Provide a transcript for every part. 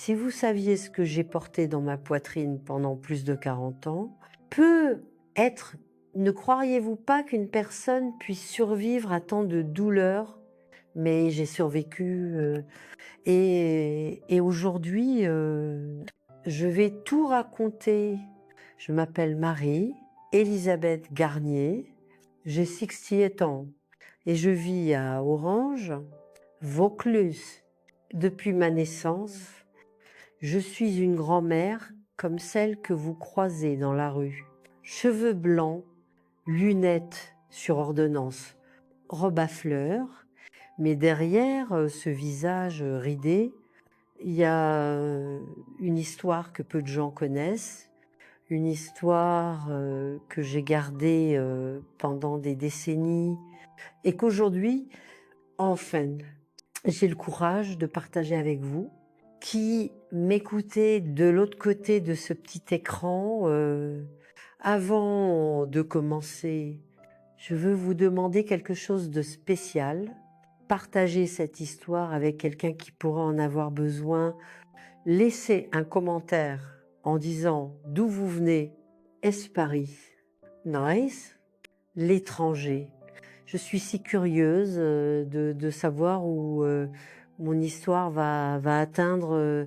Si vous saviez ce que j'ai porté dans ma poitrine pendant plus de 40 ans, peut être ne croiriez-vous pas qu'une personne puisse survivre à tant de douleurs? Mais j'ai survécu, et aujourd'hui, je vais tout raconter. Je m'appelle Marie-Élisabeth Garnier, j'ai 68 ans et je vis à Orange, Vaucluse, depuis ma naissance. Je suis une grand-mère comme celle que vous croisez dans la rue. Cheveux blancs, lunettes sur ordonnance, robe à fleurs, mais derrière ce visage ridé, il y a une histoire que peu de gens connaissent, une histoire que j'ai gardée pendant des décennies et qu'aujourd'hui, enfin, j'ai le courage de partager avec vous, qui m'écoutez de l'autre côté de ce petit écran. Avant de commencer, je veux vous demander quelque chose de spécial. Partagez cette histoire avec quelqu'un qui pourra en avoir besoin. Laissez un commentaire en disant d'où vous venez. Est-ce Paris? Nice. L'étranger. Je suis si curieuse de savoir où mon histoire va atteindre.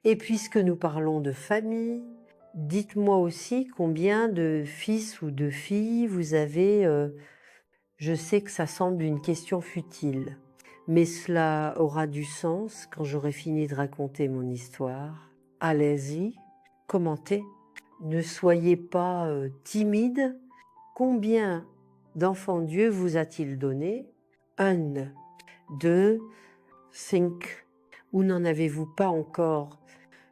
Et puisque nous parlons de famille, dites-moi aussi combien de fils ou de filles vous avez. Je sais que ça semble une question futile, mais cela aura du sens quand j'aurai fini de raconter mon histoire. Allez-y, commentez. Ne soyez pas timide. Combien d'enfants Dieu vous a-t-il donné? 1, 2, 5. Ou n'en avez-vous pas encore?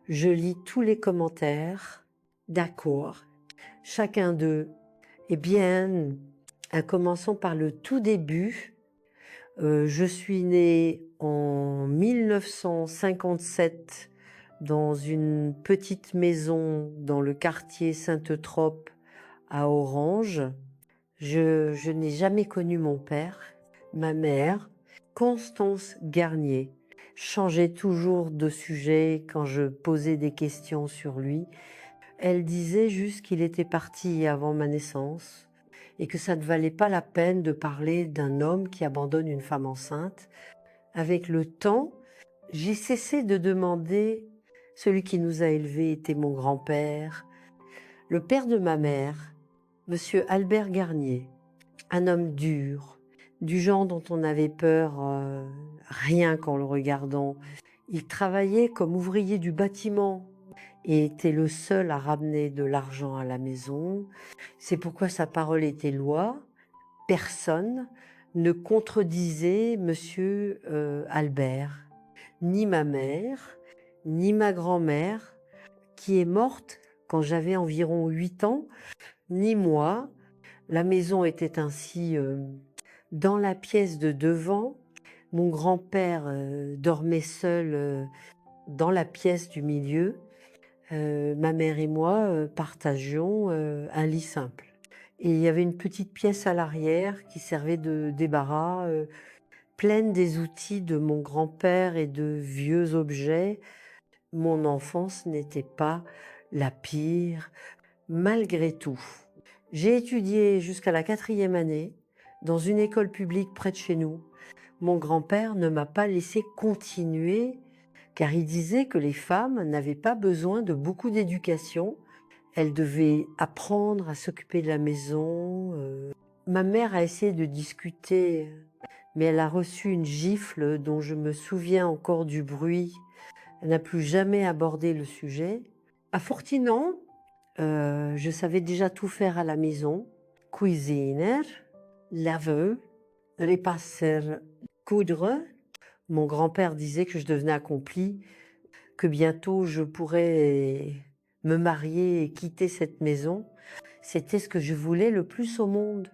Je lis tous les commentaires. D'accord. Chacun d'eux. Eh bien, commençons par le tout début. Je suis née en 1957 dans une petite maison dans le quartier Sainte-Trope à Orange. Je n'ai jamais connu mon père. Ma mère, Constance Garnier, changeait toujours de sujet quand je posais des questions sur lui. Elle disait juste qu'il était parti avant ma naissance et que ça ne valait pas la peine de parler d'un homme qui abandonne une femme enceinte. Avec le temps, j'ai cessé de demander. Celui qui nous a élevés était mon grand-père, le père de ma mère, Monsieur Albert Garnier, un homme dur, du genre dont on avait peur rien qu'en le regardant. Il travaillait comme ouvrier du bâtiment et était le seul à ramener de l'argent à la maison. C'est pourquoi sa parole était loi. Personne ne contredisait Monsieur Albert, ni ma mère, ni ma grand-mère, qui est morte quand j'avais environ 8 ans, ni moi. La maison était ainsi dans la pièce de devant. Mon grand-père dormait seul dans la pièce du milieu. Ma mère et moi partagions un lit simple. Et il y avait une petite pièce à l'arrière qui servait de débarras, pleine des outils de mon grand-père et de vieux objets. Mon enfance n'était pas la pire, malgré tout. J'ai étudié jusqu'à la 4e année dans une école publique près de chez nous. Mon grand-père ne m'a pas laissé continuer car il disait que les femmes n'avaient pas besoin de beaucoup d'éducation. Elles devaient apprendre à s'occuper de la maison. Ma mère a essayé de discuter, mais elle a reçu une gifle dont je me souviens encore du bruit. Elle n'a plus jamais abordé le sujet. À Fortinan, je savais déjà tout faire à la maison. Cuisiner, laver, repasser, coudre. Mon grand-père disait que je devenais accomplie, que bientôt je pourrais me marier et quitter cette maison. C'était ce que je voulais le plus au monde,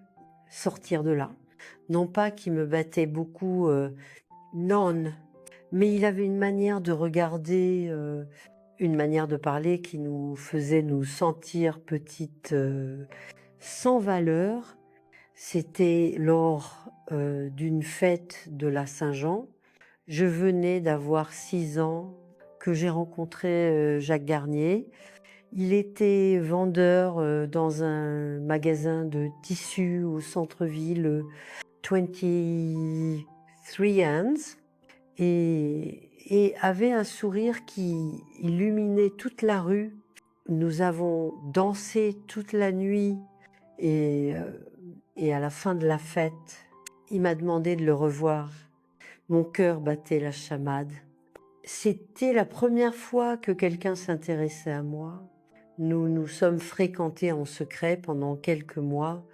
sortir de là. Non pas qu'il me battait beaucoup, non, mais il avait une manière de regarder, une manière de parler qui nous faisait nous sentir petites, sans valeur. C'était lors d'une fête de la Saint-Jean. Je venais d'avoir 6 ans. que j'ai rencontré Jacques Garnier. Il était vendeur dans un magasin de tissus au centre-ville, 23 Hands, et avait un sourire qui illuminait toute la rue. Nous avons dansé toute la nuit et, euh, et à la fin de la fête, il m'a demandé de le revoir. Mon cœur battait la chamade. C'était la première fois que quelqu'un s'intéressait à moi. Nous nous sommes fréquentés en secret pendant quelques mois.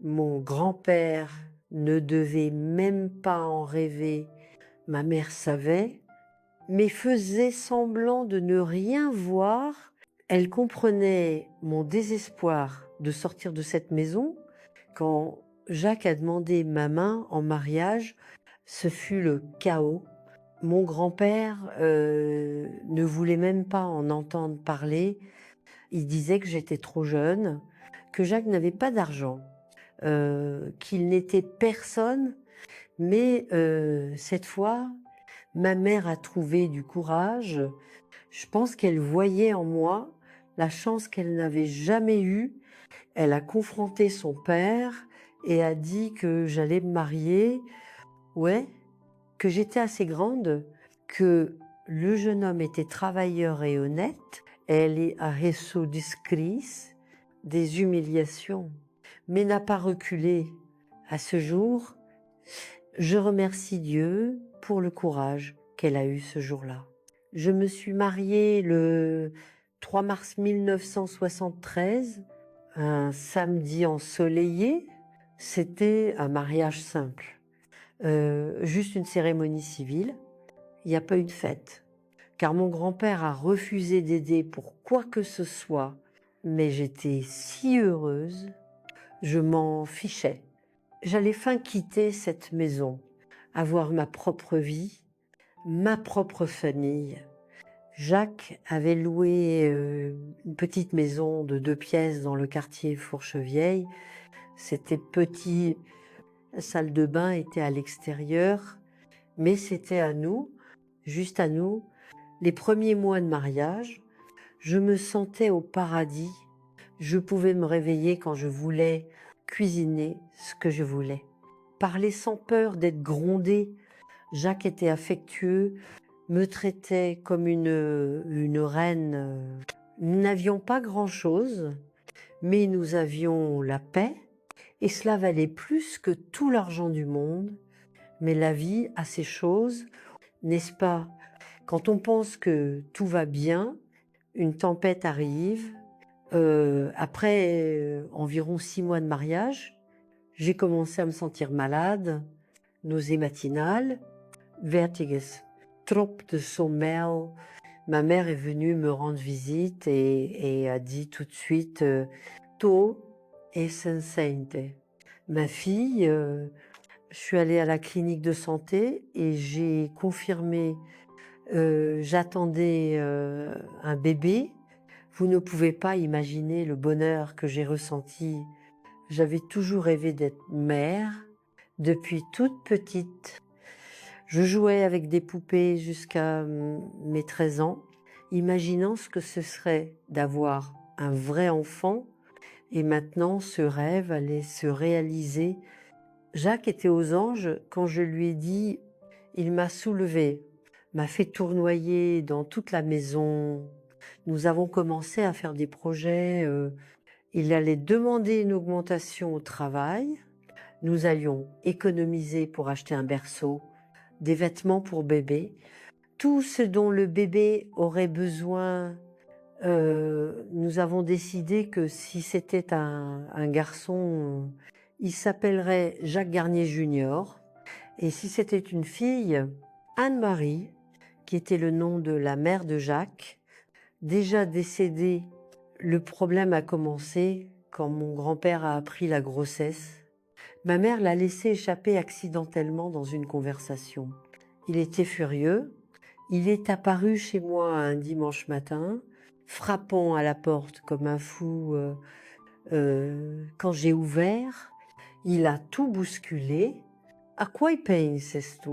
Mon grand-père ne devait même pas en rêver. Ma mère savait, mais faisait semblant de ne rien voir. Elle comprenait mon désespoir de sortir de cette maison. Quand Jacques a demandé ma main en mariage, ce fut le chaos. Mon grand-père ne voulait même pas en entendre parler. Il disait que j'étais trop jeune, que Jacques n'avait pas d'argent, qu'il n'était personne. Mais cette fois, ma mère a trouvé du courage. Je pense qu'elle voyait en moi la chance qu'elle n'avait jamais eue. Elle a confronté son père et a dit que j'allais me marier. Ouais, que j'étais assez grande, que le jeune homme était travailleur et honnête. Elle a reçu discris, des humiliations, mais n'a pas reculé. À ce jour, je remercie Dieu pour le courage qu'elle a eu ce jour-là. Je me suis mariée le 3 mars 1973, un samedi ensoleillé. C'était un mariage simple. Juste une cérémonie civile. Il n'y a pas eu de fête. Car mon grand-père a refusé d'aider pour quoi que ce soit. Mais j'étais si heureuse, je m'en fichais. J'allais fin quitter cette maison, avoir ma propre vie, ma propre famille. Jacques avait loué une petite maison de 2 pièces dans le quartier Fourchevieille. C'était petit, la salle de bain était à l'extérieur, mais c'était à nous, juste à nous. Les premiers mois de mariage, je me sentais au paradis. Je pouvais me réveiller quand je voulais, cuisiner ce que je voulais. Parler sans peur d'être grondée. Jacques était affectueux, me traitait comme une reine. Nous n'avions pas grand-chose, mais nous avions la paix, et cela valait plus que tout l'argent du monde. Mais la vie a ses choses, n'est-ce pas? Quand on pense que tout va bien, une tempête arrive. Après environ 6 mois de mariage, j'ai commencé à me sentir malade, nausées matinales, vertiges, trop de sommeil. Ma mère est venue me rendre visite et a dit tout de suite "Tu es enceinte". Ma fille, je suis allée à la clinique de santé et j'ai confirmé, j'attendais un bébé. Vous ne pouvez pas imaginer le bonheur que j'ai ressenti. J'avais toujours rêvé d'être mère depuis toute petite. Je jouais avec des poupées jusqu'à mes 13 ans, imaginant ce que ce serait d'avoir un vrai enfant. Et maintenant, ce rêve allait se réaliser. Jacques était aux anges quand je lui ai dit, il m'a soulevé, m'a fait tournoyer dans toute la maison. Nous avons commencé à faire des projets. Il allait demander une augmentation au travail. Nous allions économiser pour acheter un berceau, des vêtements pour bébé. Tout ce dont le bébé aurait besoin, nous avons décidé que si c'était un garçon, il s'appellerait Jacques Garnier Junior. Et si c'était une fille, Anne-Marie, qui était le nom de la mère de Jacques. Déjà décédée, le problème a commencé quand mon grand-père a appris la grossesse. Ma mère l'a laissé échapper accidentellement dans une conversation. Il était furieux. Il est apparu chez moi un dimanche matin, frappant à la porte comme un fou. Quand j'ai ouvert, il a tout bousculé. "A quoi penses tu?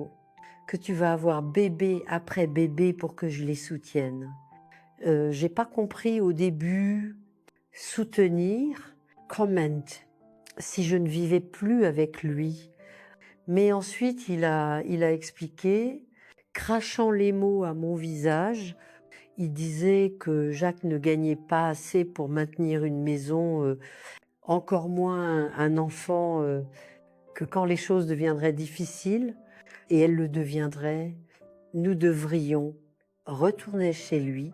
que tu vas avoir bébé après bébé pour que je les soutienne. J'ai pas compris au début soutenir, comment, si je ne vivais plus avec lui. Mais ensuite, il a expliqué, crachant les mots à mon visage. Il disait que Jacques ne gagnait pas assez pour maintenir une maison, encore moins un enfant, que quand les choses deviendraient difficiles, et elles le deviendraient, nous devrions retourner chez lui.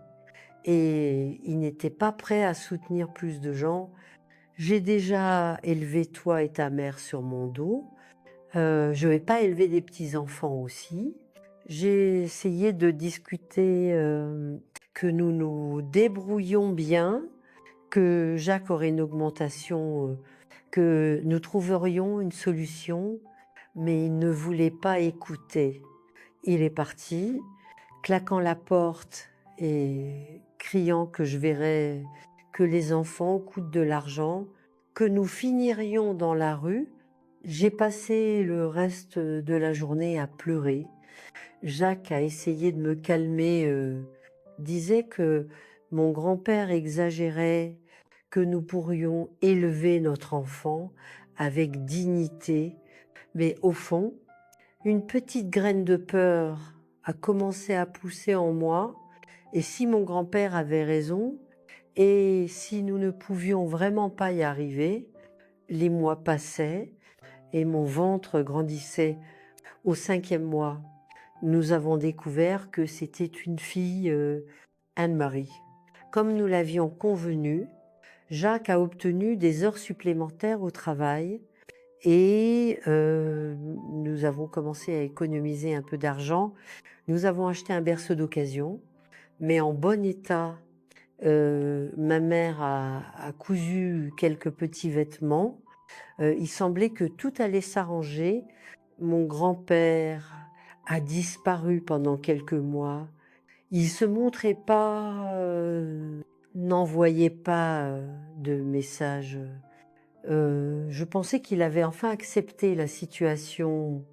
Et il n'était pas prêt à soutenir plus de gens. J'ai déjà élevé toi et ta mère sur mon dos. Je ne vais pas élever des petits-enfants aussi. J'ai essayé de discuter, que nous nous débrouillions bien, que Jacques aurait une augmentation, que nous trouverions une solution, mais il ne voulait pas écouter. Il est parti, claquant la porte et criant que je verrais que les enfants coûtent de l'argent, que nous finirions dans la rue. J'ai passé le reste de la journée à pleurer. Jacques a essayé de me calmer, disait que mon grand-père exagérait, que nous pourrions élever notre enfant avec dignité, mais au fond, une petite graine de peur a commencé à pousser en moi, et si mon grand-père avait raison, et si nous ne pouvions vraiment pas y arriver, les mois passaient et mon ventre grandissait. Au 5e mois, nous avons découvert que c'était une fille, Anne-Marie. Comme nous l'avions convenu, Jacques a obtenu des heures supplémentaires au travail et nous avons commencé à économiser un peu d'argent. Nous avons acheté un berceau d'occasion, mais en bon état. Ma mère a cousu quelques petits vêtements. Il semblait que tout allait s'arranger. Mon grand-père a disparu pendant quelques mois. Il se montrait pas, n'envoyait pas de messages. Je pensais qu'il avait enfin accepté la situation,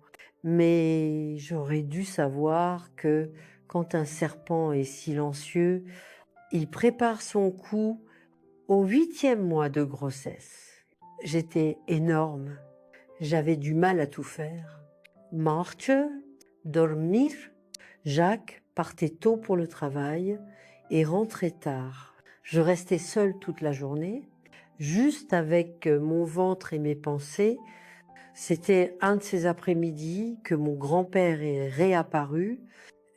mais j'aurais dû savoir que quand un serpent est silencieux, il prépare son coup au 8e mois de grossesse. J'étais énorme, j'avais du mal à tout faire. Marche, dormir. Jacques partait tôt pour le travail et rentrait tard. Je restais seule toute la journée, juste avec mon ventre et mes pensées. C'était un de ces après-midi que mon grand-père est réapparu.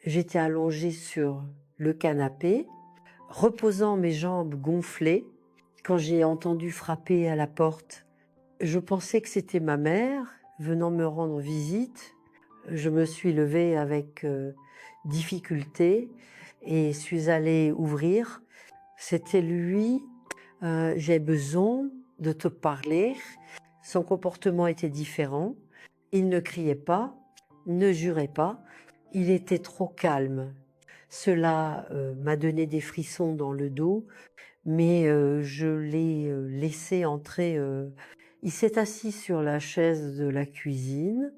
J'étais allongée sur le canapé, reposant mes jambes gonflées, quand j'ai entendu frapper à la porte. Je pensais que c'était ma mère venant me rendre visite. Je me suis levée avec difficulté et suis allée ouvrir. C'était lui. J'ai besoin de te parler. Son comportement était différent. Il ne criait pas, ne jurait pas. Il était trop calme. Cela m'a donné des frissons dans le dos, mais je l'ai laissé entrer. Il s'est assis sur la chaise de la cuisine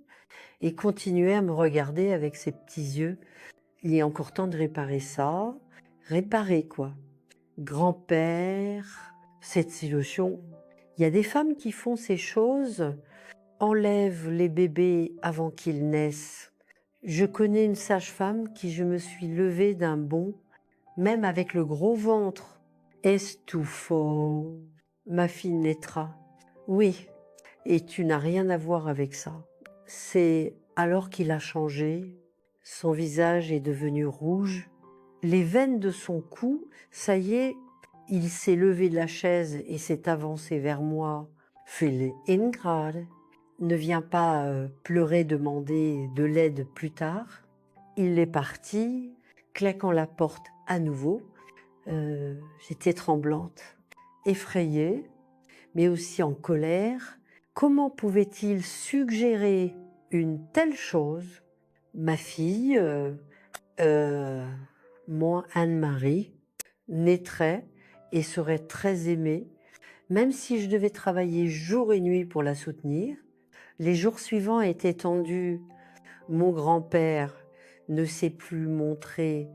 et continuait à me regarder avec ses petits yeux. Il est encore temps de réparer ça. Réparer quoi? Grand-père, cette situation. Il y a des femmes qui font ces choses, enlèvent les bébés avant qu'ils naissent. Je connais une sage-femme qui je me suis levée d'un bond, même avec le gros ventre. Estouffant, ma fille naîtra. Oui, et tu n'as rien à voir avec ça. C'est alors qu'il a changé, son visage est devenu rouge, les veines de son cou, ça y est, il s'est levé de la chaise et s'est avancé vers moi. Fille Ingrid, ne viens pas pleurer, demander de l'aide plus tard. Il est parti, claquant la porte à nouveau. J'étais tremblante, effrayée, mais aussi en colère. Comment pouvait-il suggérer une telle chose? Ma fille, moi, Anne-Marie, naîtrait et serait très aimée, même si je devais travailler jour et nuit pour la soutenir. Les jours suivants étaient tendus Mon grand-père ne s'est plus montré,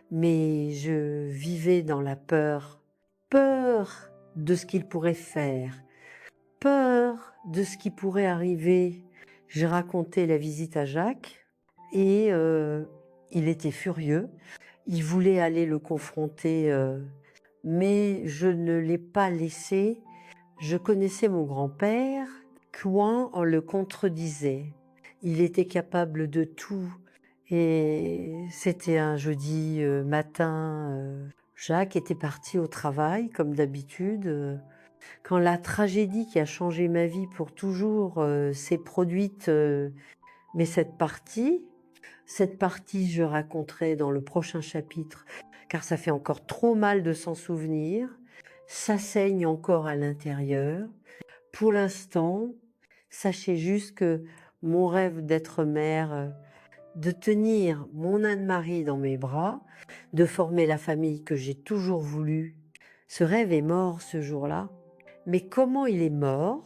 mais je vivais dans la peur. Peur de ce qu'il pourrait faire, peur de ce qui pourrait arriver. J'ai raconté la visite à Jacques et il était furieux. Il voulait aller le confronter, mais je ne l'ai pas laissé. Je connaissais mon grand-père, quand on le contredisait. Il était capable de tout. Et c'était un jeudi matin. Jacques était parti au travail, comme d'habitude. Quand la tragédie qui a changé ma vie pour toujours s'est produite, mais cette partie, je raconterai dans le prochain chapitre, car ça fait encore trop mal de s'en souvenir. Ça saigne encore à l'intérieur. Pour l'instant, sachez juste que mon rêve d'être mère, de tenir mon Anne-Marie dans mes bras, de former la famille que j'ai toujours voulu, ce rêve est mort ce jour-là. Mais comment il est mort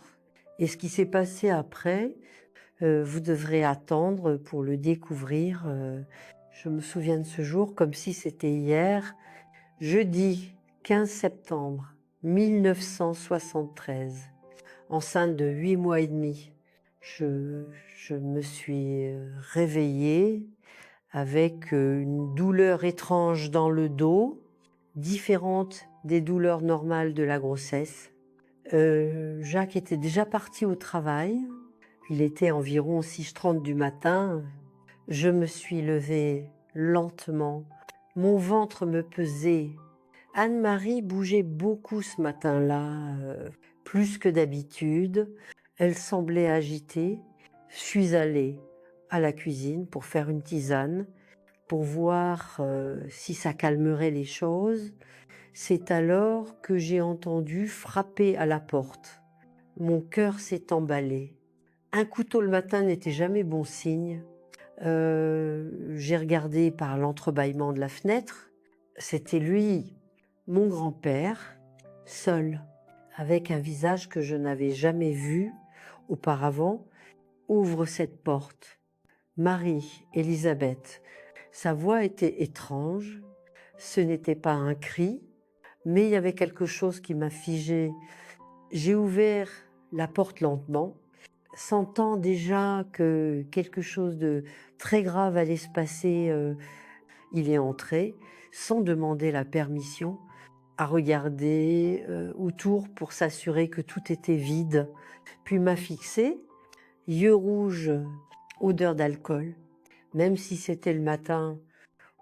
et ce qui s'est passé après, vous devrez attendre pour le découvrir. Je me souviens de ce jour comme si c'était hier, jeudi 15 septembre 1973, enceinte de 8 mois et demi. Je me suis réveillée avec une douleur étrange dans le dos, différente des douleurs normales de la grossesse. Jacques était déjà parti au travail. Il était environ 6h30 du matin. Je me suis levée lentement. Mon ventre me pesait. Anne-Marie bougeait beaucoup ce matin-là, plus que d'habitude. Elle semblait agitée. Je suis allée à la cuisine pour faire une tisane, pour voir si ça calmerait les choses. C'est alors que j'ai entendu frapper à la porte. Mon cœur s'est emballé. Un couteau le matin n'était jamais bon signe. J'ai regardé par l'entrebâillement de la fenêtre. C'était lui, mon grand-père, seul, avec un visage que je n'avais jamais vu auparavant. Ouvre cette porte. Marie, Élisabeth. Sa voix était étrange. Ce n'était pas un cri, mais il y avait quelque chose qui m'a figée. J'ai ouvert la porte lentement, sentant déjà que quelque chose de très grave allait se passer. Il est entré, sans demander la permission, à regarder autour pour s'assurer que tout était vide, puis m'a fixé, yeux rouges, odeur d'alcool, même si c'était le matin.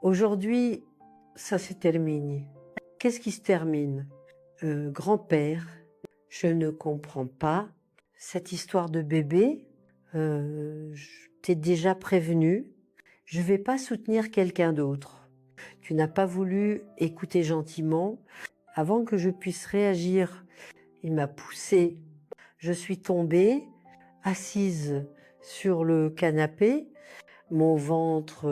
Aujourd'hui, ça se termine. Qu'est-ce qui se termine? Grand-père, je ne comprends pas cette histoire de bébé. Je t'ai déjà prévenu, je ne vais pas soutenir quelqu'un d'autre. Tu n'as pas voulu écouter gentiment avant que je puisse réagir. Il m'a poussée. Je suis tombée, assise sur le canapé. Mon ventre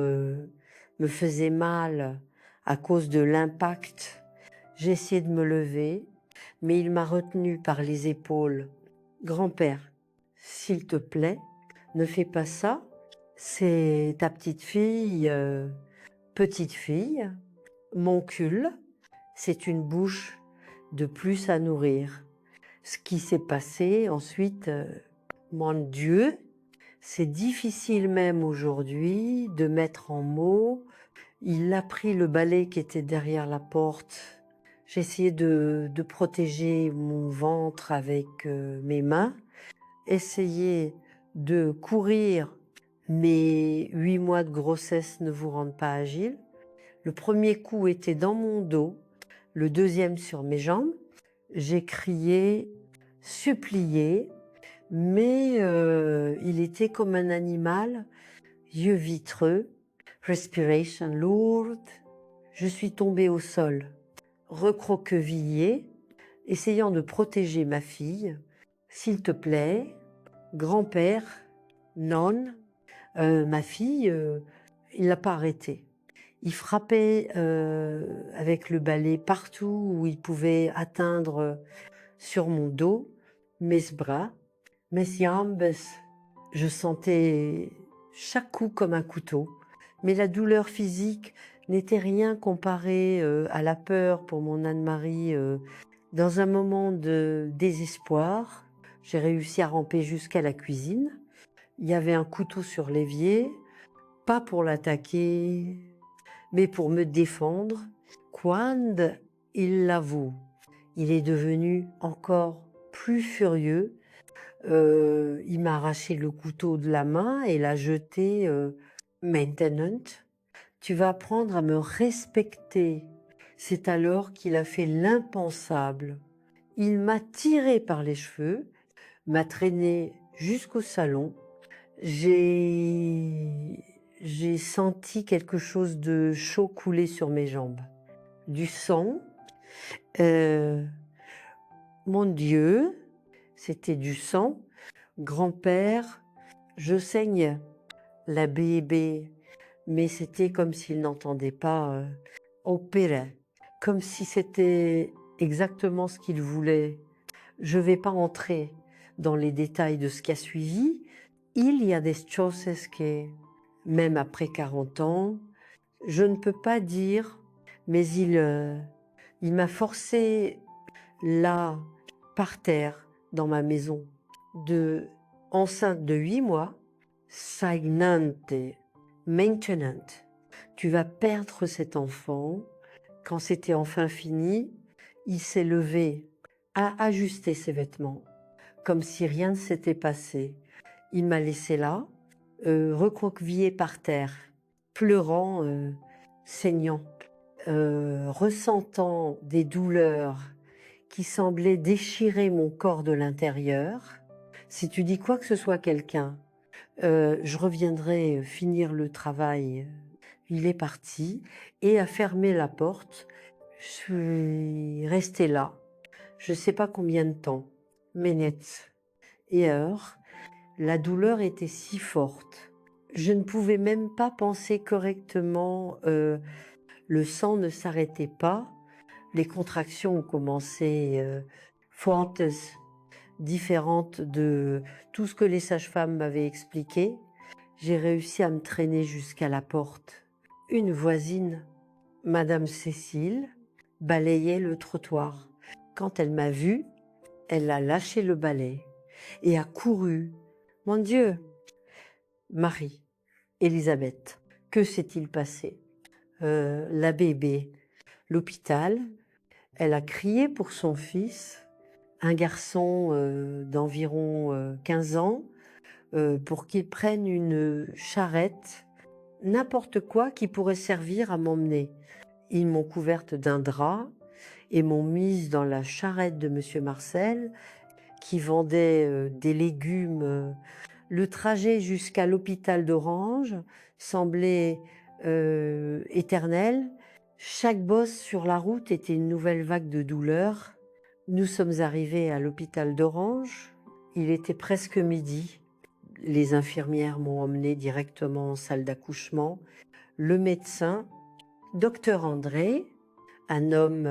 me faisait mal à cause de l'impact. J'ai essayé de me lever, mais il m'a retenue par les épaules. Grand-père, s'il te plaît, ne fais pas ça. C'est ta petite fille, mon cul. C'est une bouche de plus à nourrir. Ce qui s'est passé ensuite, mon Dieu, c'est difficile même aujourd'hui de mettre en mots. Il a pris le balai qui était derrière la porte. J'ai essayé de protéger mon ventre avec mes mains, essayé de courir, mais 8 mois de grossesse ne vous rendent pas agile. Le premier coup était dans mon dos, le deuxième sur mes jambes. J'ai crié, supplié, mais il était comme un animal, yeux vitreux, respiration lourde. Je suis tombée au sol, recroquevillée, essayant de protéger ma fille. S'il te plaît, grand-père, non, ma fille, il l'a pas arrêté. Il frappait avec le balai partout où il pouvait atteindre sur mon dos, mes bras, mes jambes. Je sentais chaque coup comme un couteau. Mais la douleur physique n'était rien comparée à la peur pour mon Anne-Marie. Dans un moment de désespoir, j'ai réussi à ramper jusqu'à la cuisine. Il y avait un couteau sur l'évier, pas pour l'attaquer, mais pour me défendre. Quand il l'avoue, il est devenu encore plus furieux. Il m'a arraché le couteau de la main et l'a jeté. Maintenant, tu vas apprendre à me respecter. C'est alors qu'il a fait l'impensable. Il m'a tiré par les cheveux, m'a traîné jusqu'au salon. J'ai senti quelque chose de chaud couler sur mes jambes. Du sang. Mon Dieu, c'était du sang. Grand-père, je saigne. La bébé, mais c'était comme s'il n'entendait pas opérer, comme si c'était exactement ce qu'il voulait. Je ne vais pas entrer dans les détails de ce qui a suivi. Il y a des choses que, même après 40 ans, je ne peux pas dire, mais il m'a forcé là, par terre, dans ma maison, enceinte de 8 mois, saignante, maintenant. Tu vas perdre cet enfant. Quand c'était enfin fini, il s'est levé, a ajusté ses vêtements, comme si rien ne s'était passé. Il m'a laissé là, recroquevillé par terre, pleurant, saignant, ressentant des douleurs qui semblaient déchirer mon corps de l'intérieur. Si tu dis quoi que ce soit à quelqu'un, je reviendrai finir le travail. Il est parti et a fermé la porte. Je suis restée là. Je ne sais pas combien de temps, minutes et heures. La douleur était si forte. Je ne pouvais même pas penser correctement. Le sang ne s'arrêtait pas. Les contractions ont commencé fortes, différentes de tout ce que les sages-femmes m'avaient expliqué. J'ai réussi à me traîner jusqu'à la porte. Une voisine, Madame Cécile, balayait le trottoir. Quand elle m'a vue, elle a lâché le balai et a couru. Mon Dieu, Marie, Élisabeth, que s'est-il passé? La bébé, l'hôpital, elle a crié pour son fils, un garçon d'environ 15 ans, pour qu'il prenne une charrette, n'importe quoi qui pourrait servir à m'emmener. Ils m'ont couverte d'un drap et m'ont mise dans la charrette de Monsieur Marcel, qui vendait des légumes. Le trajet jusqu'à l'hôpital d'Orange semblait éternel. Chaque bosse sur la route était une nouvelle vague de douleur. Nous sommes arrivés à l'hôpital d'Orange. Il était presque midi. Les infirmières m'ont emmené directement en salle d'accouchement. Le médecin, docteur André, un homme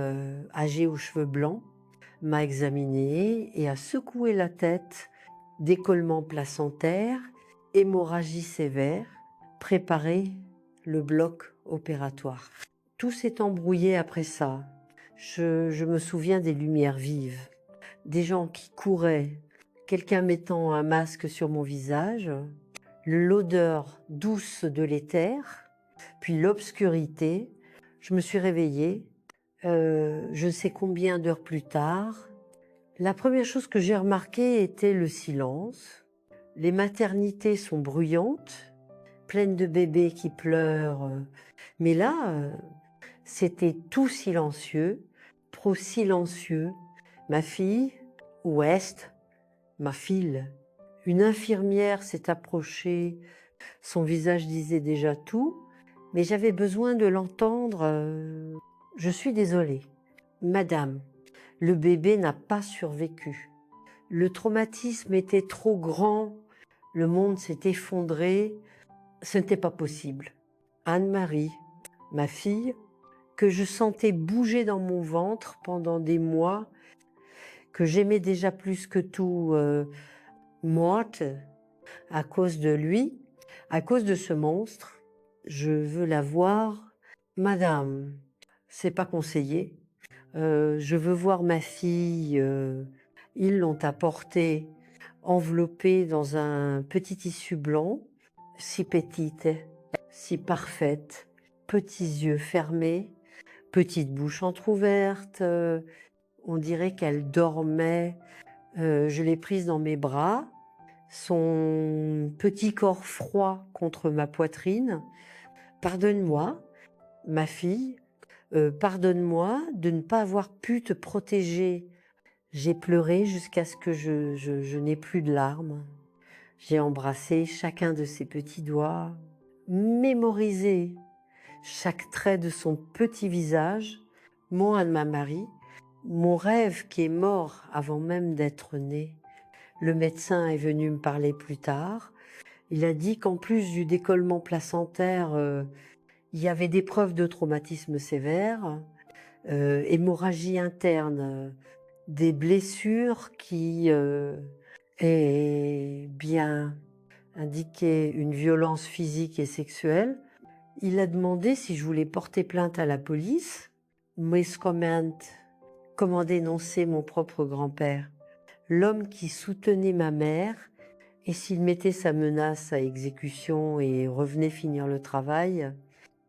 âgé aux cheveux blancs, m'a examiné et a secoué la tête. Décollement placentaire, hémorragie sévère, préparer le bloc opératoire. Tout s'est embrouillé après ça. Je me souviens des lumières vives, des gens qui couraient, quelqu'un mettant un masque sur mon visage, l'odeur douce de l'éther, puis l'obscurité. Je me suis réveillée, je ne sais combien d'heures plus tard. La première chose que j'ai remarquée était le silence. Les maternités sont bruyantes, pleines de bébés qui pleurent. Mais là, c'était tout silencieux, trop silencieux. Ma fille, Ouest, ma fille, une infirmière s'est approchée. Son visage disait déjà tout, mais j'avais besoin de l'entendre. Je suis désolée. Madame, le bébé n'a pas survécu. Le traumatisme était trop grand. Le monde s'est effondré. Ce n'était pas possible. Anne-Marie, ma fille, que je sentais bouger dans mon ventre pendant des mois, que j'aimais déjà plus que tout, morte à cause de lui, À cause de ce monstre, je veux la voir. Madame, c'est pas conseillé. Je veux voir ma fille. Ils l'ont apportée enveloppée dans un petit tissu blanc, si petite, si parfaite, petits yeux fermés, petite bouche entr'ouverte. On dirait qu'elle dormait. Je l'ai prise dans mes bras, son petit corps froid contre ma poitrine. Pardonne-moi, ma fille, pardonne-moi de ne pas avoir pu te protéger. J'ai pleuré jusqu'à ce que je n'ai plus de larmes. J'ai embrassé chacun de ses petits doigts, mémorisé chaque trait de son petit visage, mon Anne-Marie, mon rêve qui est mort avant même d'être né. Le médecin est venu me parler plus tard. Il a dit qu'en plus du décollement placentaire, il y avait des preuves de traumatisme sévère, hémorragie interne, des blessures qui est bien indiqué une violence physique et sexuelle. Il a demandé si je voulais porter plainte à la police, mais comment dénoncer mon propre grand-père, l'homme qui soutenait ma mère, et s'il mettait sa menace à exécution et revenait finir le travail,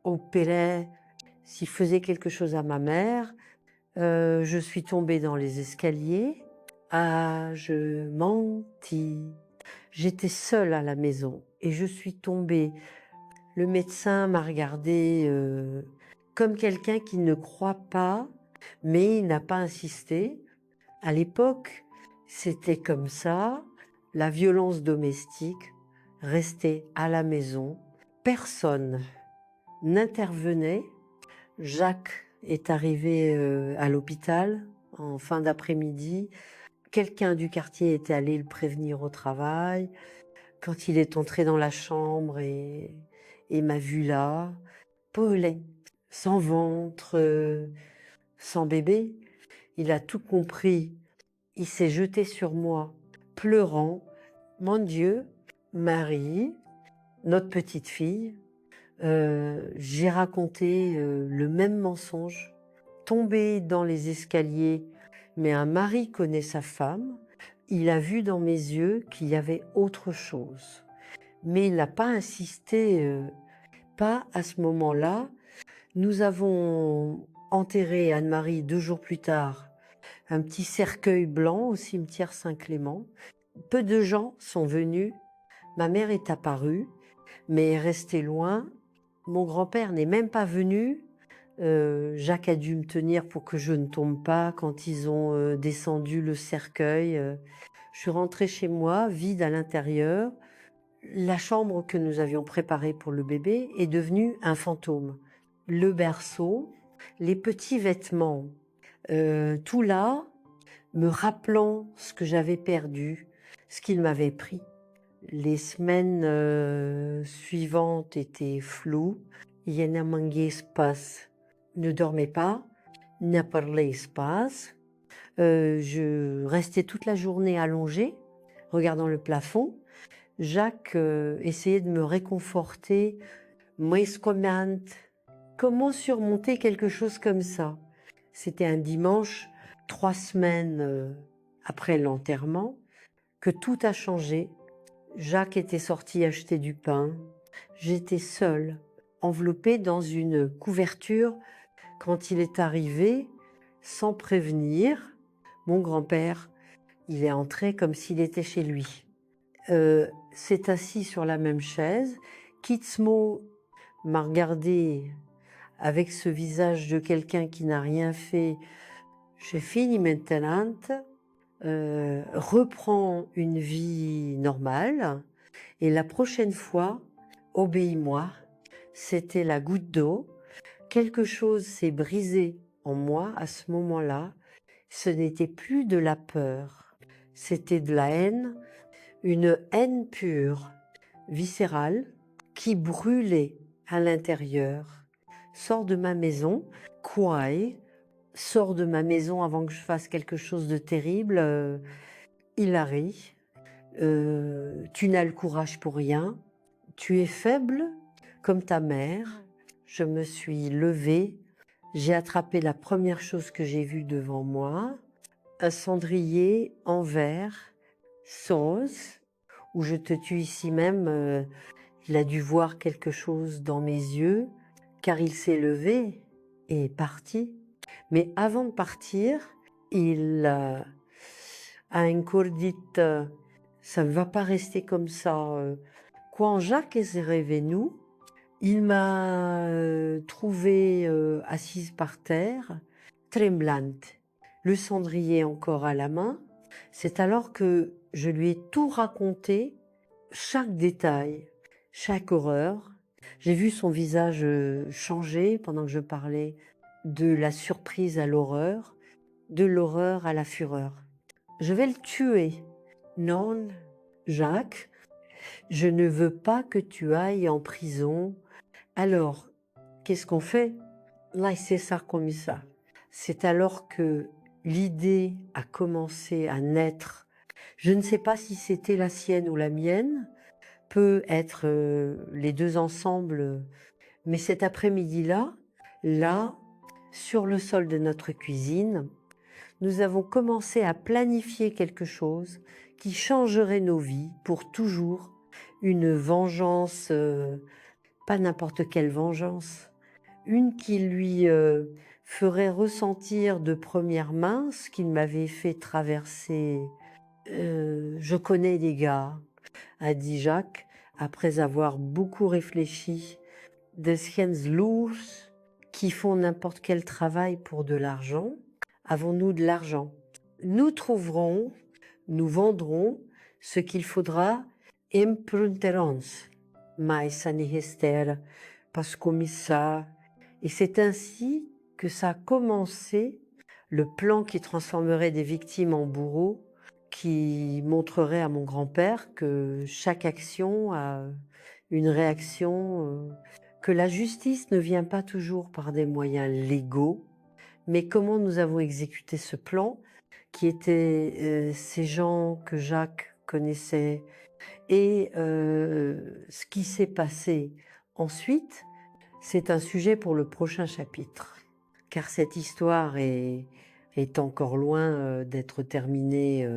opérait, s'il faisait quelque chose à ma mère. Je suis tombée dans les escaliers. Ah, je mentis. J'étais seule à la maison et je suis tombée. Le médecin m'a regardée comme quelqu'un qui ne croit pas, mais il n'a pas insisté. À l'époque, c'était comme ça. La violence domestique restait à la maison. Personne n'intervenait. Jacques est arrivé à l'hôpital en fin d'après-midi. Quelqu'un du quartier était allé le prévenir au travail. Quand il est entré dans la chambre et m'a vu là, Paulet, sans ventre, sans bébé, il a tout compris. Il s'est jeté sur moi, pleurant. Mon Dieu, Marie, notre petite fille, j'ai raconté le même mensonge, tombé dans les escaliers, mais un mari connaît sa femme. Il a vu dans mes yeux qu'il y avait autre chose. Mais il n'a pas insisté, pas à ce moment-là. Nous avons enterré Anne-Marie 2 jours plus tard, un petit cercueil blanc au cimetière Saint-Clément. Peu de gens sont venus. Ma mère est apparue, mais est restée loin. Mon grand-père n'est même pas venu. Jacques a dû me tenir pour que je ne tombe pas quand ils ont descendu le cercueil. Je suis rentrée chez moi, vide à l'intérieur. La chambre que nous avions préparée pour le bébé est devenue un fantôme. Le berceau, les petits vêtements, tout là, me rappelant ce que j'avais perdu, ce qu'il m'avait pris. Les semaines suivantes étaient floues. Yana mangué espace. Ne dormait pas, n'a parlé espace. Je restais toute la journée allongée, regardant le plafond. Jacques essayait de me réconforter. Comment surmonter quelque chose comme ça? C'était un dimanche, 3 semaines après l'enterrement, que tout a changé. Jacques était sorti acheter du pain. J'étais seule, enveloppée dans une couverture. Quand il est arrivé, sans prévenir, mon grand-père, il est entré comme s'il était chez lui. S'est assis sur la même chaise. Kitzmo m'a regardé avec ce visage de quelqu'un qui n'a rien fait. Je finis maintenant, reprends une vie normale et la prochaine fois, obéis-moi. C'était la goutte d'eau. Quelque chose s'est brisé en moi à ce moment-là. Ce n'était plus de la peur, c'était de la haine, une haine pure, viscérale, qui brûlait à l'intérieur. Sors de ma maison, Kouaï, sors de ma maison avant que je fasse quelque chose de terrible. Hilary, tu n'as le courage pour rien. tu es faible comme ta mère. Je me suis levée, j'ai attrapé la première chose que j'ai vue devant moi, un cendrier en verre, sauce, où je te tue ici même, il a dû voir quelque chose dans mes yeux, car il s'est levé et est parti. Mais avant de partir, il a encore dit, ça ne va pas rester comme ça. Quand Jacques est revenu, il m'a trouvée assise par terre, tremblante, le cendrier encore à la main. C'est alors que je lui ai tout raconté, chaque détail, chaque horreur. J'ai vu son visage changer pendant que je parlais de la surprise à l'horreur, de l'horreur à la fureur. Je vais le tuer. Non, Jacques, je ne veux pas que tu ailles en prison. Alors, qu'est-ce qu'on fait? Là, c'est ça comme ça. C'est alors que l'idée a commencé à naître. Je ne sais pas si c'était la sienne ou la mienne, peut être les deux ensemble, mais cet après-midi-là, là, sur le sol de notre cuisine, nous avons commencé à planifier quelque chose qui changerait nos vies pour toujours, une vengeance, pas n'importe quelle vengeance, une qui lui ferait ressentir de première main ce qu'il m'avait fait traverser. Je connais des gars, a dit Jacques, après avoir beaucoup réfléchi, des lourds qui font n'importe quel travail pour de l'argent. Avons-nous de l'argent? Nous trouverons, nous vendrons ce qu'il faudra emprunterons, mais ça n'y restera pas comme ça. Et c'est ainsi que ça a commencé, le plan qui transformerait des victimes en bourreaux, qui montrerait à mon grand-père que chaque action a une réaction, que la justice ne vient pas toujours par des moyens légaux, mais comment nous avons exécuté ce plan, qui étaient ces gens que Jacques connaissait, et ce qui s'est passé ensuite, c'est un sujet pour le prochain chapitre, car cette histoire est encore loin d'être terminée.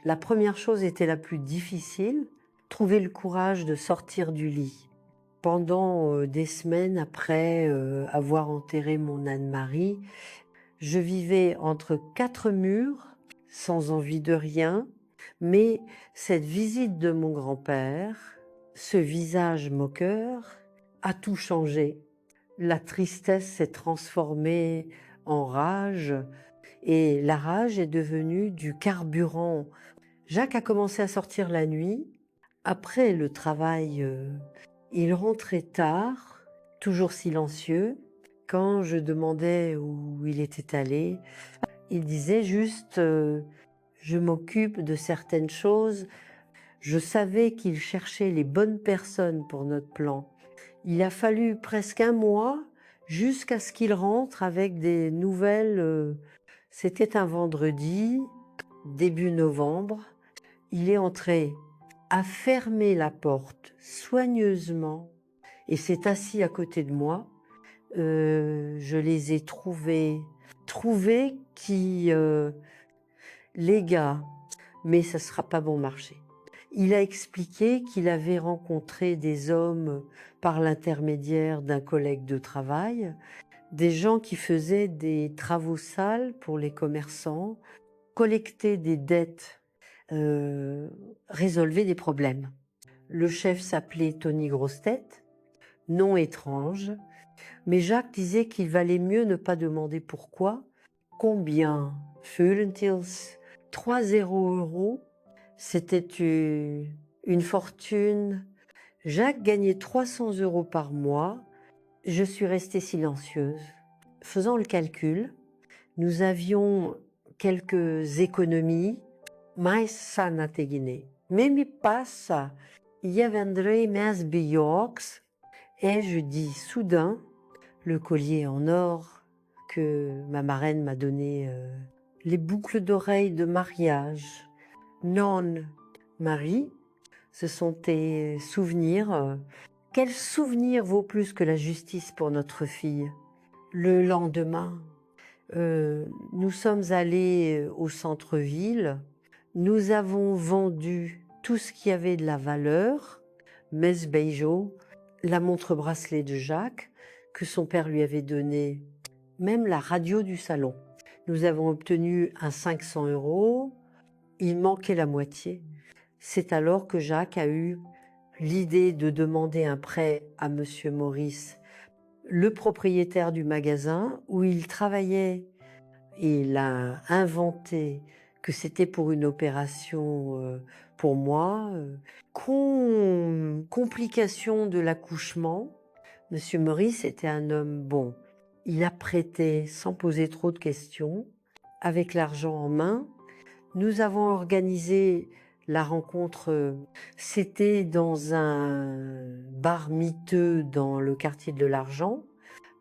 La première chose était la plus difficile, trouver le courage de sortir du lit. Pendant des semaines après avoir enterré mon Anne-Marie, je vivais entre quatre murs, sans envie de rien, mais cette visite de mon grand-père, ce visage moqueur, a tout changé. La tristesse s'est transformée en rage et la rage est devenue du carburant. Jacques a commencé à sortir la nuit. Après le travail, il rentrait tard, toujours silencieux. Quand je demandais où il était allé, il disait juste je m'occupe de certaines choses. Je savais qu'il cherchait les bonnes personnes pour notre plan. Il a fallu presque un mois jusqu'à ce qu'il rentre avec des nouvelles. C'était un vendredi, début novembre. Il est entré, a fermé la porte soigneusement et s'est assis à côté de moi. Je les ai trouvés qui, les gars, mais ça ne sera pas bon marché. Il a expliqué qu'il avait rencontré des hommes par l'intermédiaire d'un collègue de travail, des gens qui faisaient des travaux sales pour les commerçants, collectaient des dettes, résolvaient des problèmes. Le chef s'appelait Tony Grossetête, nom étrange, mais Jacques disait qu'il valait mieux ne pas demander pourquoi. Combien? Fulentils, 3 €. C'était une fortune. Jacques gagnait 300 € par mois. Je suis restée silencieuse. Faisant le calcul, nous avions quelques économies, mais ça n'a été guiné. Mais mi passa, y vendrei mes billocs. Et je dis soudain, le collier en or que ma marraine m'a donné, les boucles d'oreilles de mariage. Non, Marie, Ce sont tes souvenirs. Quel souvenir vaut plus que la justice pour notre fille? Le lendemain, nous sommes allés au centre-ville. Nous avons vendu tout ce qui avait de la valeur, Mess Beijo, la montre bracelet de Jacques, que son père lui avait donné, même la radio du salon. Nous avons obtenu un 500 €. Il manquait la moitié. C'est alors que Jacques a eu l'idée de demander un prêt à Monsieur Maurice, le propriétaire du magasin où il travaillait. Et il a inventé que c'était pour une opération pour moi. Complication de l'accouchement. Monsieur Maurice était un homme bon. Il a prêté sans poser trop de questions, avec l'argent en main. Nous avons organisé la rencontre. C'était dans un bar miteux dans le quartier de l'Argent,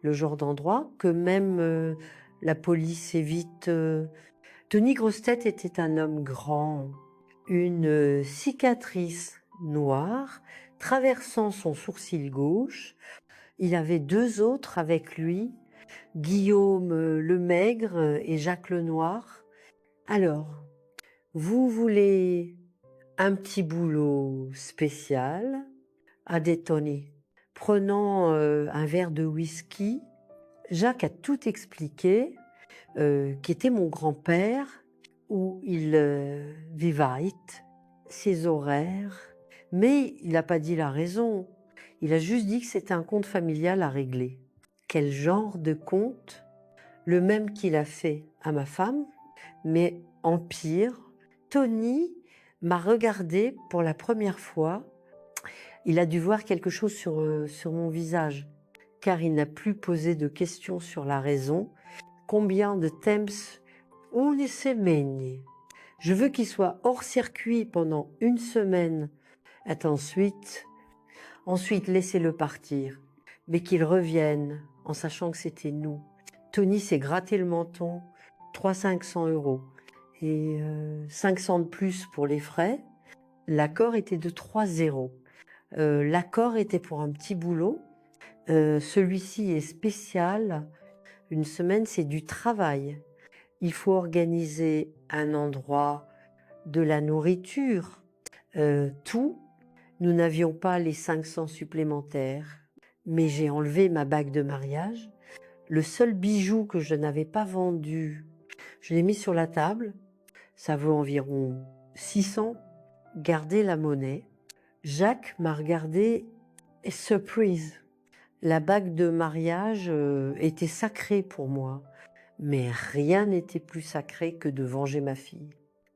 le genre d'endroit que même la police évite. Tony Grossetête était un homme grand, une cicatrice noire traversant son sourcil gauche. Il avait 2 autres avec lui, Guillaume le Maigre et Jacques le Noir. Alors, vous voulez un petit boulot spécial? A dit Tony, prenant un verre de whisky. Jacques a tout expliqué, qui était mon grand-père, où il vivait, ses horaires, mais il n'a pas dit la raison. Il a juste dit que c'était un compte familial à régler. Quel genre de compte? Le même qu'il a fait à ma femme, mais en pire. Tony m'a regardé pour la première fois. Il a dû voir quelque chose sur mon visage, car il n'a plus posé de questions sur la raison. Combien de temps on se mène? Je veux qu'il soit hors circuit pendant 1 semaine. Et ensuite laissez-le partir, mais qu'il revienne en sachant que c'était nous. Tony s'est gratté le menton, 300-500 € et 500 de plus pour les frais. L'accord était de 3 €. L'accord était pour un petit boulot. Celui-ci est spécial. 1 semaine, c'est du travail. Il faut organiser un endroit, de la nourriture, tout. Nous n'avions pas les 500 supplémentaires, mais j'ai enlevé ma bague de mariage. Le seul bijou que je n'avais pas vendu, je l'ai mis sur la table. Ça vaut environ 600. Gardez la monnaie. Jacques m'a regardé et surprise. La bague de mariage était sacrée pour moi, mais rien n'était plus sacré que de venger ma fille.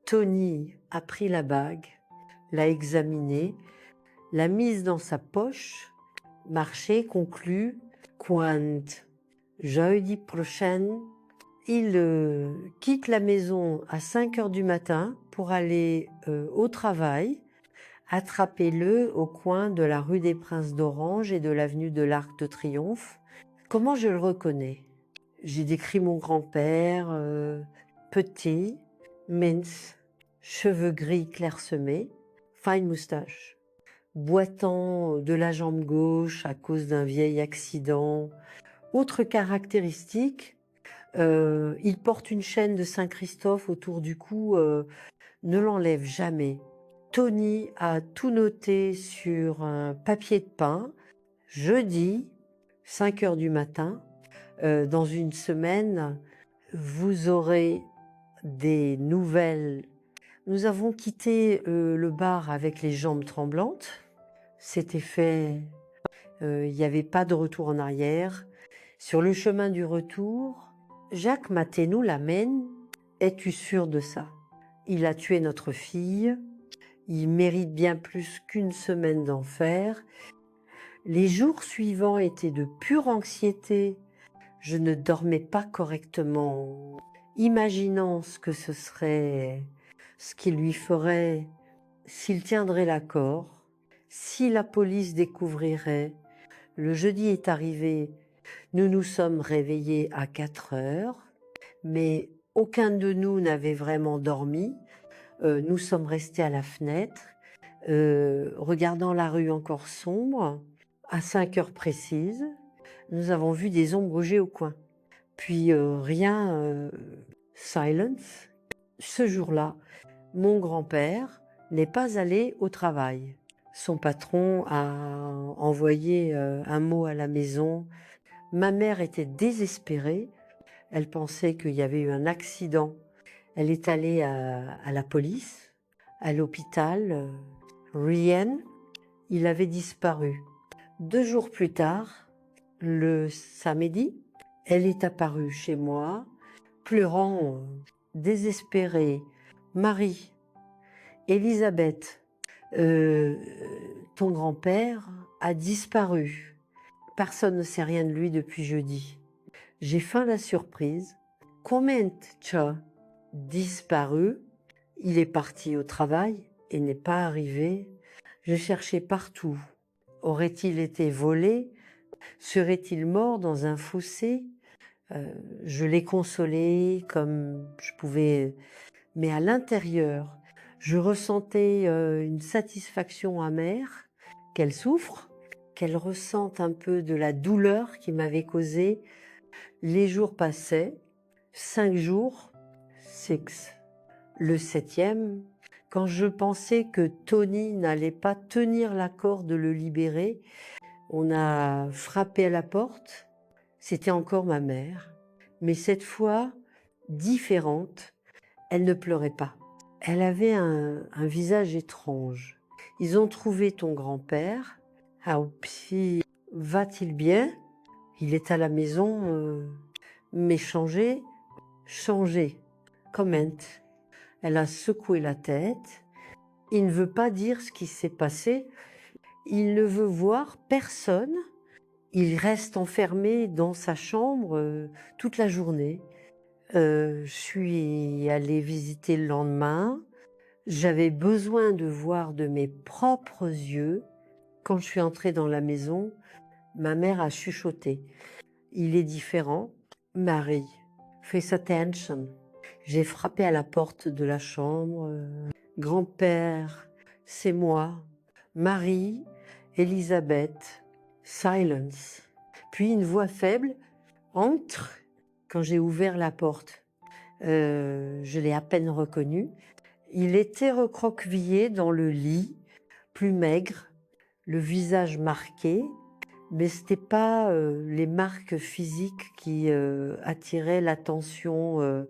Tony a pris la bague, l'a examinée, l'a mise dans sa poche, marché conclu. Quand jeudi prochain, il quitte la maison à 5 heures du matin pour aller au travail. Attrapez-le au coin de la rue des Princes d'Orange et de l'avenue de l'Arc de Triomphe. Comment je le reconnais? J'ai décrit mon grand-père, petit, mince, cheveux gris clairsemés, fine moustache, boitant de la jambe gauche à cause d'un vieil accident. Autre caractéristique, il porte une chaîne de Saint-Christophe autour du cou, ne l'enlève jamais. Tony a tout noté sur un papier de pain. Jeudi, 5 heures du matin, dans 1 semaine, vous aurez des nouvelles. Nous avons quitté le bar avec les jambes tremblantes. C'était fait, il n'y avait pas de retour en arrière. Sur le chemin du retour, Jacques Maténou l'amène. Es-tu sûr de ça? Il a tué notre fille. Il mérite bien plus qu'1 semaine d'enfer. Les jours suivants étaient de pure anxiété. Je ne dormais pas correctement, imaginant ce que ce serait, ce qu'il lui ferait s'il tiendrait l'accord, si la police découvrirait. Le jeudi est arrivé, nous nous sommes réveillés à 4 heures, mais aucun de nous n'avait vraiment dormi. Nous sommes restés à la fenêtre. regardant la rue encore sombre, à 5 heures précises, nous avons vu des ombres bouger au coin. Puis rien, silence. Ce jour-là, mon grand-père n'est pas allé au travail. Son patron a envoyé un mot à la maison. Ma mère était désespérée. Elle pensait qu'il y avait eu un accident. Elle est allée à la police, à l'hôpital. Ryan, il avait disparu. 2 jours plus tard, le samedi, elle est apparue chez moi, pleurant, désespérée. Marie, Elisabeth, ton grand-père a disparu. Personne ne sait rien de lui depuis jeudi. J'ai faim la surprise. Comment tu as disparu? Il est parti au travail et n'est pas arrivé. Je cherchais partout. Aurait-il été volé? Serait-il mort dans un fossé? Je l'ai consolé comme je pouvais, mais à l'intérieur, je ressentais une satisfaction amère, qu'elle souffre, qu'elle ressente un peu de la douleur qui m'avait causé. Les jours passaient, 5 jours, 6. Le 7e, quand je pensais que Tony n'allait pas tenir la corde de le libérer, on a frappé à la porte. C'était encore ma mère, mais cette fois différente. Elle ne pleurait pas. Elle avait un visage étrange. Ils ont trouvé ton grand-père. Puis, va-t-il bien? Il est à la maison, mais changé. Comment? Elle a secoué la tête. Il ne veut pas dire ce qui s'est passé. Il ne veut voir personne. Il reste enfermé dans sa chambre toute la journée. Je suis allée visiter le lendemain. J'avais besoin de voir de mes propres yeux. Quand je suis entrée dans la maison, ma mère a chuchoté. Il est différent. Marie, fais attention. J'ai frappé à la porte de la chambre. Grand-père, c'est moi. Marie, Elisabeth, silence. Puis une voix faible, entre. Quand j'ai ouvert la porte, je l'ai à peine reconnu. Il était recroquevillé dans le lit, plus maigre, le visage marqué, mais ce n'était pas les marques physiques qui attiraient l'attention,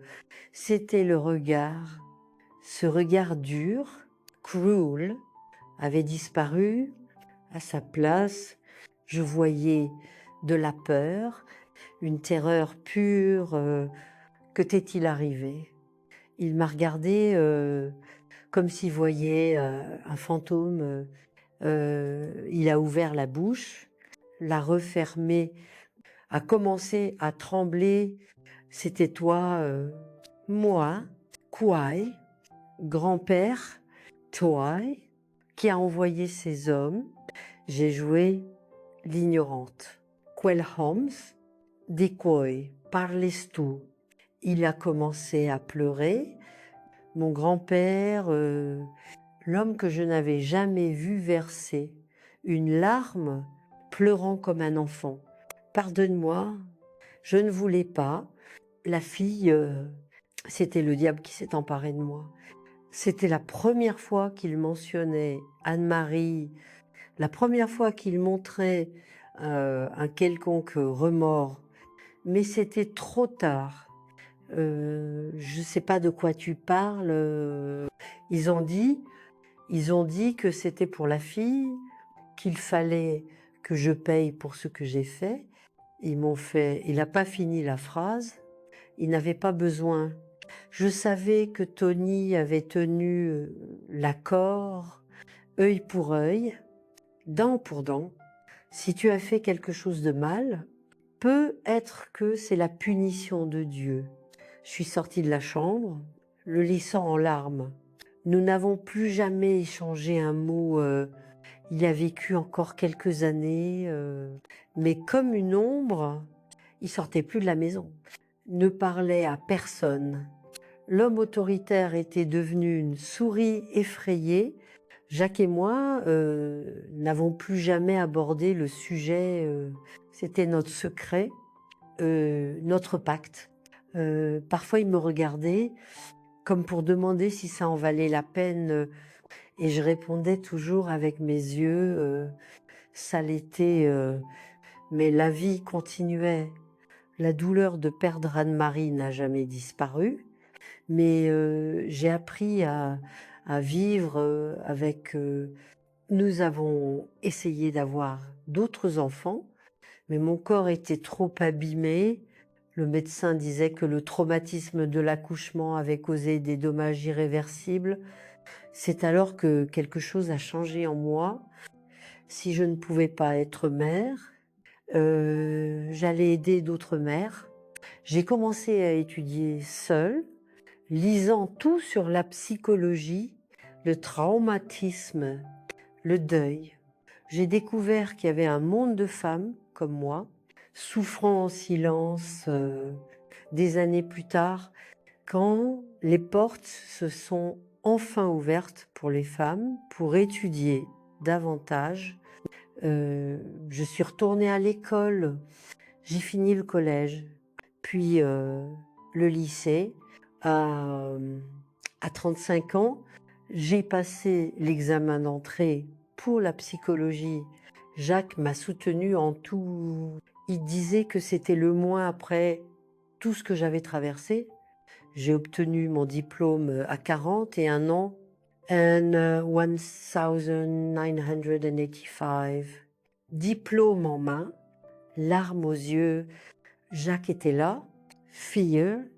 c'était le regard. Ce regard dur, cruel, avait disparu. À sa place, je voyais de la peur, une terreur pure. Que t'est-il arrivé? Il m'a regardé comme s'il voyait un fantôme. Il a ouvert la bouche, l'a refermée, a commencé à trembler. C'était toi, moi, Kwai, grand-père, toi, qui a envoyé ces hommes. J'ai joué l'ignorante. Quel Holmes, di quoi parles-tu? Il a commencé à pleurer. Mon grand-père, l'homme que je n'avais jamais vu verser une larme, pleurant comme un enfant. Pardonne-moi, je ne voulais pas. La fille, c'était le diable qui s'est emparé de moi. C'était la première fois qu'il mentionnait Anne-Marie, la première fois qu'il montrait un quelconque remords, mais c'était trop tard. Je ne sais pas de quoi tu parles. Ils ont dit que c'était pour la fille, qu'il fallait que je paye pour ce que j'ai fait. Il n'a pas fini la phrase. Il n'avait pas besoin. Je savais que Tony avait tenu l'accord, œil pour œil, dent pour dent. Si tu as fait quelque chose de mal, peut être que c'est la punition de Dieu. Je suis sortie de la chambre, le laissant en larmes. Nous n'avons plus jamais échangé un mot. Il a vécu encore quelques années, mais comme une ombre, il sortait plus de la maison, ne parlait à personne. L'homme autoritaire était devenu une souris effrayée. Jacques et moi n'avons plus jamais abordé le sujet, c'était notre secret, notre pacte. Parfois, il me regardait comme pour demander si ça en valait la peine, et je répondais toujours avec mes yeux, ça l'était, mais la vie continuait. La douleur de perdre Anne-Marie n'a jamais disparu, mais j'ai appris à vivre avec... Nous avons essayé d'avoir d'autres enfants, mais mon corps était trop abîmé. Le médecin disait que le traumatisme de l'accouchement avait causé des dommages irréversibles. C'est alors que quelque chose a changé en moi. Si je ne pouvais pas être mère, j'allais aider d'autres mères. J'ai commencé à étudier seule, lisant tout sur la psychologie, le traumatisme, le deuil. J'ai découvert qu'il y avait un monde de femmes comme moi, souffrant en silence des années plus tard, quand les portes se sont enfin ouvertes pour les femmes, pour étudier davantage. Je suis retournée à l'école, j'ai fini le collège, puis le lycée. À 35 ans, j'ai passé l'examen d'entrée pour la psychologie. Jacques m'a soutenue en tout. Il disait que c'était le moins après tout ce que j'avais traversé. J'ai obtenu mon diplôme à 41 ans. And 1985. Diplôme en main, larmes aux yeux. Jacques était là, filleul,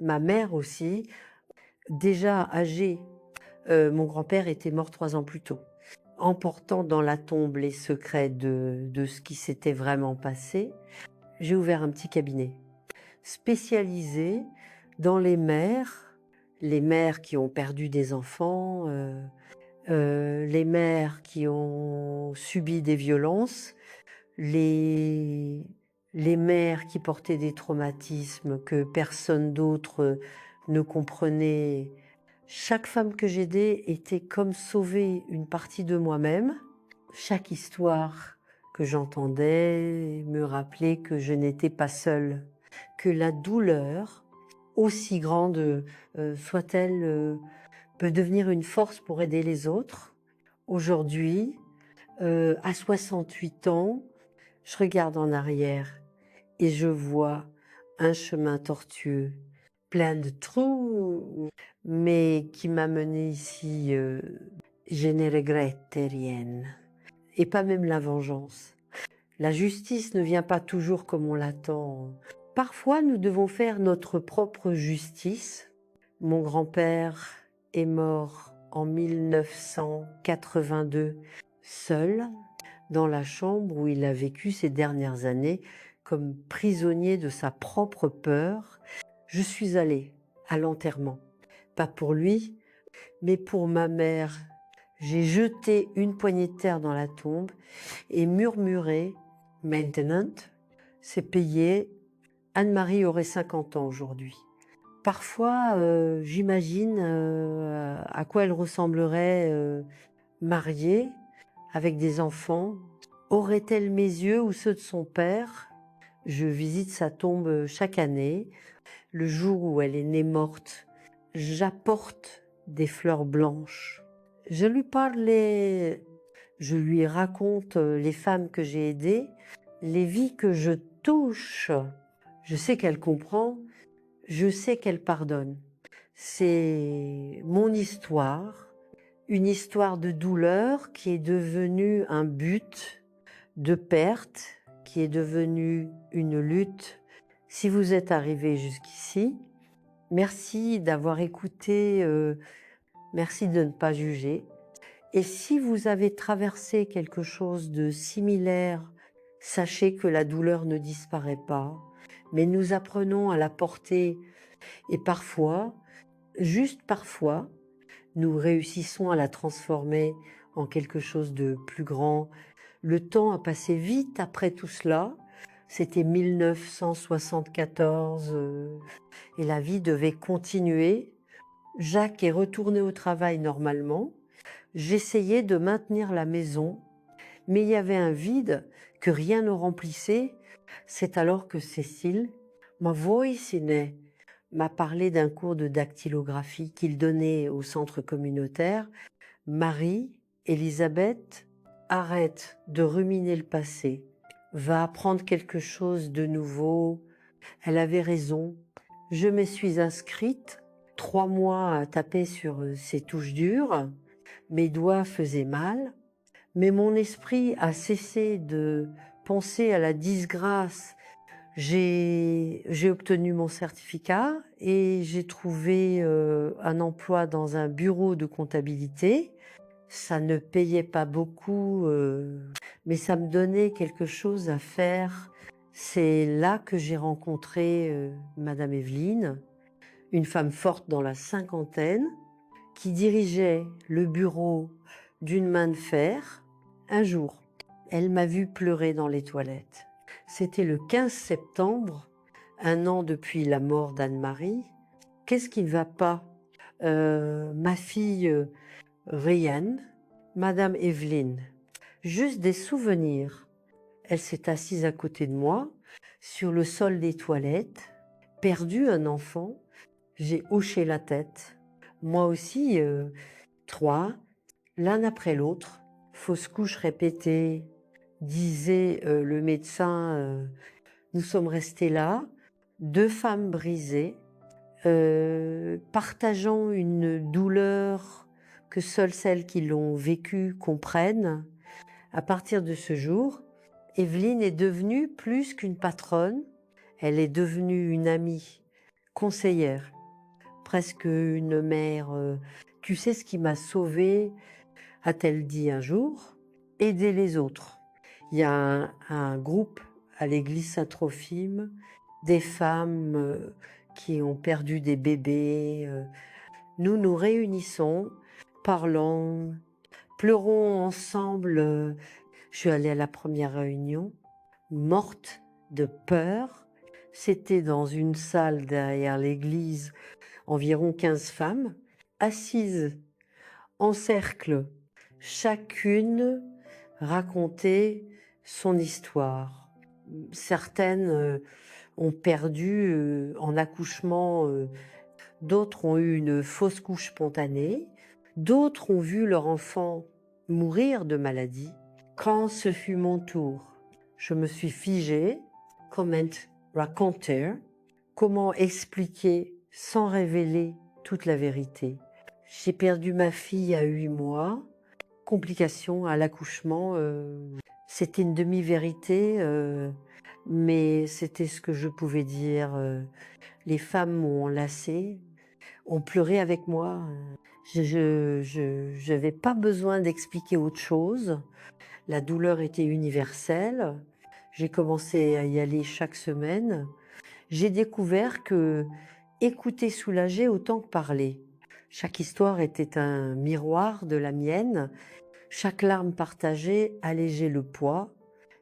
ma mère aussi, déjà âgée. Mon grand-père était mort 3 ans plus tôt, emportant dans la tombe les secrets de ce qui s'était vraiment passé. J'ai ouvert un petit cabinet spécialisé dans les mères qui ont perdu des enfants, les mères qui ont subi des violences, les mères qui portaient des traumatismes que personne d'autre ne comprenait. Chaque femme que j'aidais était comme sauver une partie de moi-même. Chaque histoire que j'entendais me rappelait que je n'étais pas seule, que la douleur, aussi grande soit-elle, peut devenir une force pour aider les autres. Aujourd'hui, à 68 ans, je regarde en arrière et je vois un chemin tortueux, plein de trous, mais qui m'a mené ici. Je ne regrette rien, et pas même la vengeance. La justice ne vient pas toujours comme on l'attend. Parfois, nous devons faire notre propre justice. Mon grand-père est mort en 1982, seul, dans la chambre où il a vécu ces dernières années, comme prisonnier de sa propre peur. Je suis allée à l'enterrement, pas pour lui, mais pour ma mère. J'ai jeté une poignée de terre dans la tombe et murmuré « Maintenant, c'est payé, Anne-Marie aurait 50 ans aujourd'hui ». Parfois, j'imagine à quoi elle ressemblerait mariée, avec des enfants. Aurait-elle mes yeux ou ceux de son père? Je visite sa tombe chaque année. Le jour où elle est née morte, j'apporte des fleurs blanches. Je lui raconte les femmes que j'ai aidées, les vies que je touche. Je sais qu'elle comprend, je sais qu'elle pardonne. C'est mon histoire, une histoire de douleur qui est devenue un but, de perte, qui est devenue une lutte. Si vous êtes arrivé jusqu'ici, merci d'avoir écouté, merci de ne pas juger. Et si vous avez traversé quelque chose de similaire, sachez que la douleur ne disparaît pas, mais nous apprenons à la porter. Et parfois, juste parfois, nous réussissons à la transformer en quelque chose de plus grand. Le temps a passé vite après tout cela. C'était 1974 et la vie devait continuer. Jacques est retourné au travail normalement. J'essayais de maintenir la maison, mais il y avait un vide que rien ne remplissait. C'est alors que Cécile, ma voisine, m'a parlé d'un cours de dactylographie qu'il donnait au centre communautaire. Marie, Elisabeth, arrête de ruminer le passé, va apprendre quelque chose de nouveau. Elle avait raison. Je me suis inscrite, 3 mois à taper sur ces touches dures. Mes doigts faisaient mal, mais mon esprit a cessé de penser à la disgrâce. J'ai obtenu mon certificat et j'ai trouvé un emploi dans un bureau de comptabilité. Ça ne payait pas beaucoup, mais ça me donnait quelque chose à faire. C'est là que j'ai rencontré Madame Evelyne, une femme forte dans la cinquantaine, qui dirigeait le bureau d'une main de fer. Un jour, elle m'a vu pleurer dans les toilettes. C'était le 15 septembre, 1 an depuis la mort d'Anne-Marie. Qu'est-ce qui ne va pas? Ma fille Ryan, Madame Evelyne, juste des souvenirs. Elle s'est assise à côté de moi, sur le sol des toilettes, perdu un enfant. J'ai hoché la tête. Moi aussi, 3, l'un après l'autre, fausse couche répétée, disait le médecin, nous sommes restés là, 2 femmes brisées, partageant une douleur que seules celles qui l'ont vécue comprennent. À partir de ce jour, Evelyne est devenue plus qu'une patronne, elle est devenue une amie, conseillère, presque une mère. Tu sais ce qui m'a sauvée, a-t-elle dit un jour, aider les autres. Il y a un groupe à l'église Saint-Trophime, des femmes qui ont perdu des bébés. Nous nous réunissons, parlons, pleurons ensemble. Je suis allée à la première réunion, morte de peur. C'était dans une salle derrière l'église, environ 15 femmes, assises en cercle. Chacune racontait son histoire. Certaines ont perdu en accouchement, d'autres ont eu une fausse couche spontanée, d'autres ont vu leur enfant mourir de maladie. Quand ce fut mon tour, je me suis figée, comment raconter, comment expliquer sans révéler toute la vérité. J'ai perdu ma fille à 8 mois, complications à l'accouchement. C'était une demi-vérité, mais c'était ce que je pouvais dire. Les femmes m'ont enlacée, ont pleuré avec moi. Je n'avais pas besoin d'expliquer autre chose. La douleur était universelle. J'ai commencé à y aller chaque semaine. J'ai découvert que écouter soulageait autant que parler. Chaque histoire était un miroir de la mienne. Chaque larme partagée allégeait le poids.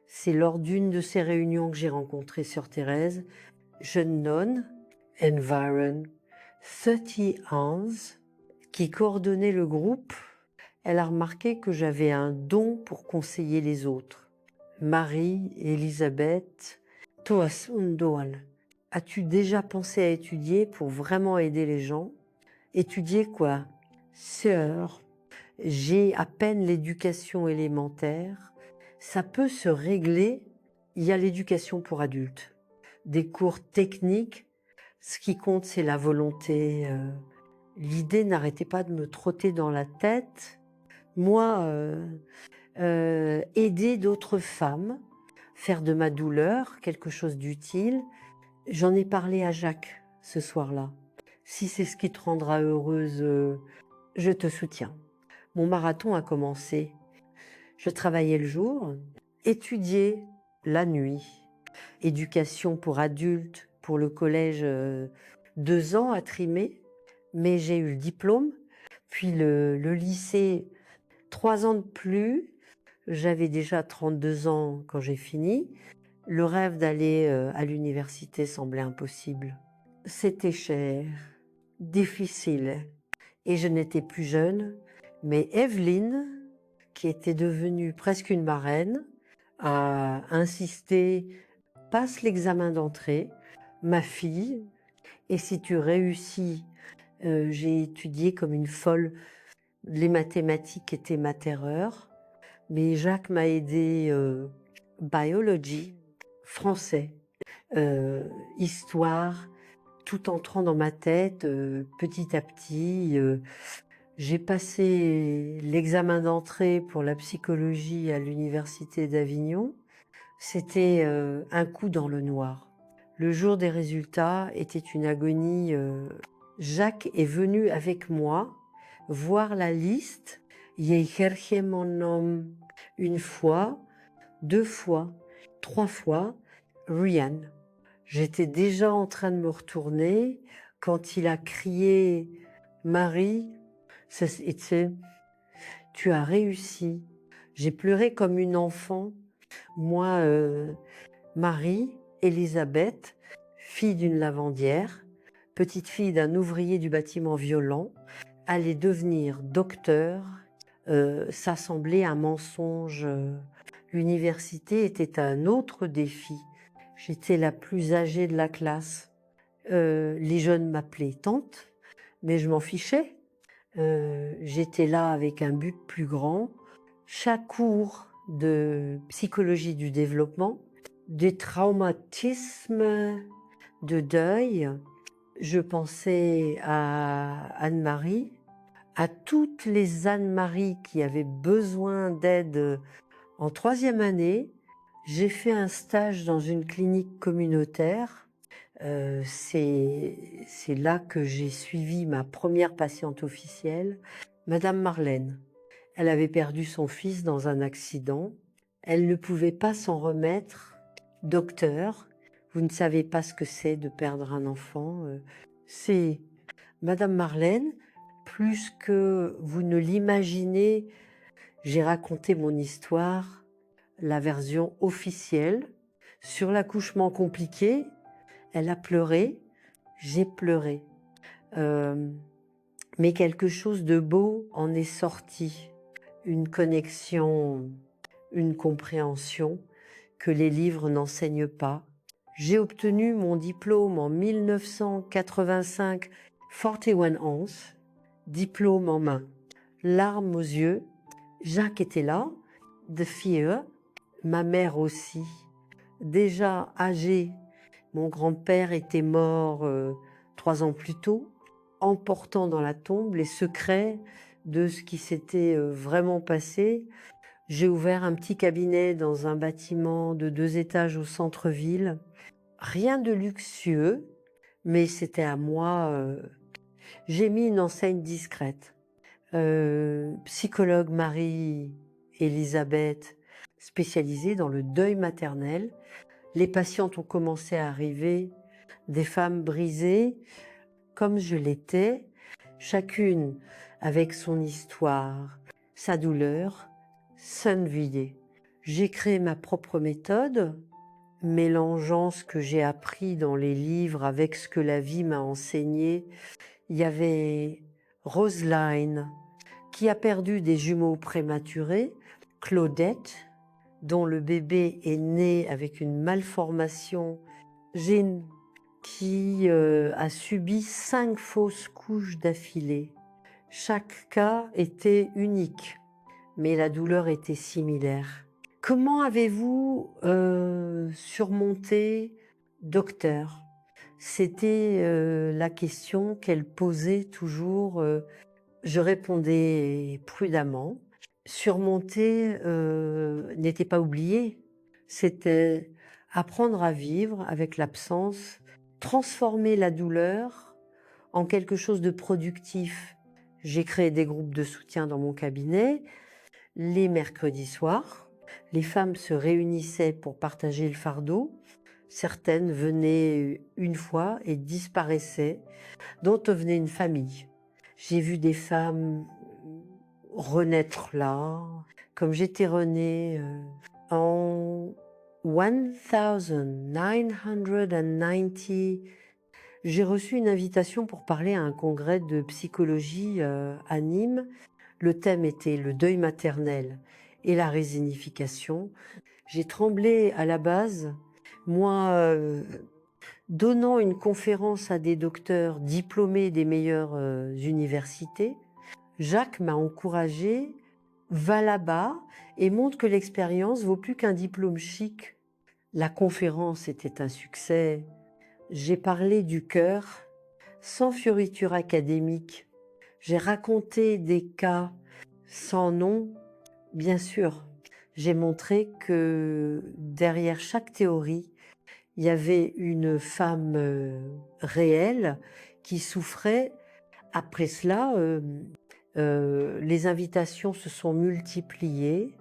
C'est lors d'une de ces réunions que j'ai rencontré Sœur Thérèse, jeune nonne, Environ 30 ans, qui coordonnait le groupe. Elle a remarqué que j'avais un don pour conseiller les autres. Marie, Elisabeth, toi, Sundoan, as-tu déjà pensé à étudier pour vraiment aider les gens? Étudier quoi? Sœur, j'ai à peine l'éducation élémentaire. Ça peut se régler. Il y a l'éducation pour adultes. Des cours techniques. Ce qui compte, c'est la volonté. L'idée n'arrêtait pas de me trotter dans la tête. Moi, aider d'autres femmes, faire de ma douleur quelque chose d'utile. J'en ai parlé à Jacques ce soir-là. Si c'est ce qui te rendra heureuse, je te soutiens. Mon marathon a commencé. Je travaillais le jour, étudiais la nuit. Éducation pour adultes, pour le collège, 2 ans à trimer, mais j'ai eu le diplôme. Puis le lycée, 3 ans de plus. J'avais déjà 32 ans quand j'ai fini. Le rêve d'aller à l'université semblait impossible. C'était cher, difficile, et je n'étais plus jeune, Mais Evelyne, qui était devenue presque une marraine, a insisté, passe l'examen d'entrée, ma fille, et si tu réussis, j'ai étudié comme une folle, les mathématiques étaient ma terreur, mais Jacques m'a aidé biologie, français, histoire, tout entrant dans ma tête petit à petit. J'ai passé l'examen d'entrée pour la psychologie à l'université d'Avignon. C'était un coup dans le noir. Le jour des résultats était une agonie. Jacques est venu avec moi voir la liste. J'ai cherché mon nom une fois, 2 fois, 3 fois, rien. J'étais déjà en train de me retourner quand il a crié « Marie », tu as réussi. J'ai pleuré comme une enfant. Moi, Marie, Elisabeth, fille d'une lavandière, petite fille d'un ouvrier du bâtiment violent, allait devenir docteur. Ça semblait un mensonge. L'université était un autre défi. J'étais la plus âgée de la classe. Les jeunes m'appelaient tante, mais je m'en fichais. J'étais là avec un but plus grand. Chaque cours de psychologie du développement, des traumatismes, de deuil, je pensais à Anne-Marie, à toutes les Anne-Marie qui avaient besoin d'aide en 3e année. J'ai fait un stage dans une clinique communautaire. C'est là que j'ai suivi ma première patiente officielle, Madame Marlène. Elle avait perdu son fils dans un accident. Elle ne pouvait pas s'en remettre. Docteur, vous ne savez pas ce que c'est de perdre un enfant. C'est Madame Marlène, plus que vous ne l'imaginez, j'ai raconté mon histoire, la version officielle. Sur l'accouchement compliqué, elle a pleuré, j'ai pleuré. Mais quelque chose de beau en est sorti. Une connexion, une compréhension que les livres n'enseignent pas. J'ai obtenu mon diplôme en 1985, 41 ans, diplôme en main, larmes aux yeux. Jacques était là, de Fear, ma mère aussi, déjà âgée. Mon grand-père était mort 3 ans plus tôt, emportant dans la tombe les secrets de ce qui s'était vraiment passé. J'ai ouvert un petit cabinet dans un bâtiment de 2 étages au centre-ville. Rien de luxueux, mais c'était à moi. J'ai mis une enseigne discrète. Psychologue Marie-Elisabeth, spécialisée dans le deuil maternel. Les patientes ont commencé à arriver, des femmes brisées, comme je l'étais, chacune avec son histoire, sa douleur, son vie. J'ai créé ma propre méthode, mélangeant ce que j'ai appris dans les livres avec ce que la vie m'a enseigné. Il y avait Roseline, qui a perdu des jumeaux prématurés, Claudette, dont le bébé est né avec une malformation génique, qui a subi 5 fausses couches d'affilée. Chaque cas était unique, mais la douleur était similaire. Comment avez-vous surmonté, docteur? C'était la question qu'elle posait toujours. Je répondais prudemment. Surmonter n'était pas oublier, c'était apprendre à vivre avec l'absence, transformer la douleur en quelque chose de productif. J'ai créé des groupes de soutien dans mon cabinet. Les mercredis soirs, les femmes se réunissaient pour partager le fardeau. Certaines venaient une fois et disparaissaient, d'autres venaient une famille. J'ai vu des femmes renaître là, comme j'étais renée en 1990. J'ai reçu une invitation pour parler à un congrès de psychologie à Nîmes. Le thème était le deuil maternel et la résignification. J'ai tremblé à la base, moi, donnant une conférence à des docteurs diplômés des meilleures universités. Jacques m'a encouragée, va là-bas et montre que l'expérience vaut plus qu'un diplôme chic. La conférence était un succès. J'ai parlé du cœur, sans fioriture académique. J'ai raconté des cas sans nom, bien sûr. J'ai montré que derrière chaque théorie, il y avait une femme réelle qui souffrait. Après cela, les invitations se sont multipliées.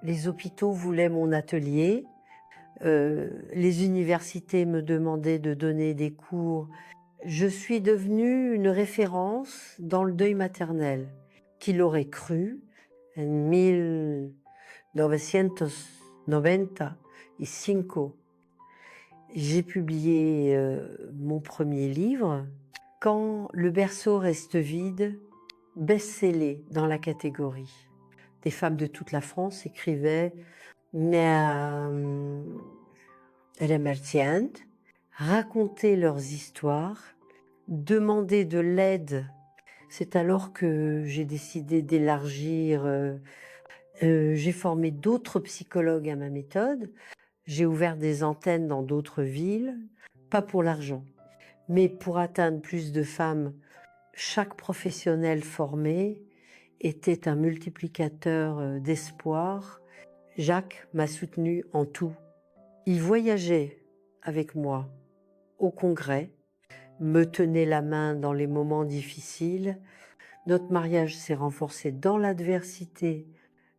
Les hôpitaux voulaient mon atelier. Les universités me demandaient de donner des cours. Je suis devenue une référence dans le deuil maternel. Qui l'aurait cru en 1995. J'ai publié mon premier livre, Quand le berceau reste vide, best-seller dans la catégorie. Des femmes de toute la France écrivaient Emergent, racontaient leurs histoires, demandaient de l'aide. C'est alors que j'ai décidé d'élargir. J'ai formé d'autres psychologues à ma méthode. J'ai ouvert des antennes dans d'autres villes, pas pour l'argent, mais pour atteindre plus de femmes. Chaque professionnel formé était un multiplicateur d'espoir. Jacques m'a soutenu en tout. Il voyageait avec moi au congrès, me tenait la main dans les moments difficiles. Notre mariage s'est renforcé dans l'adversité.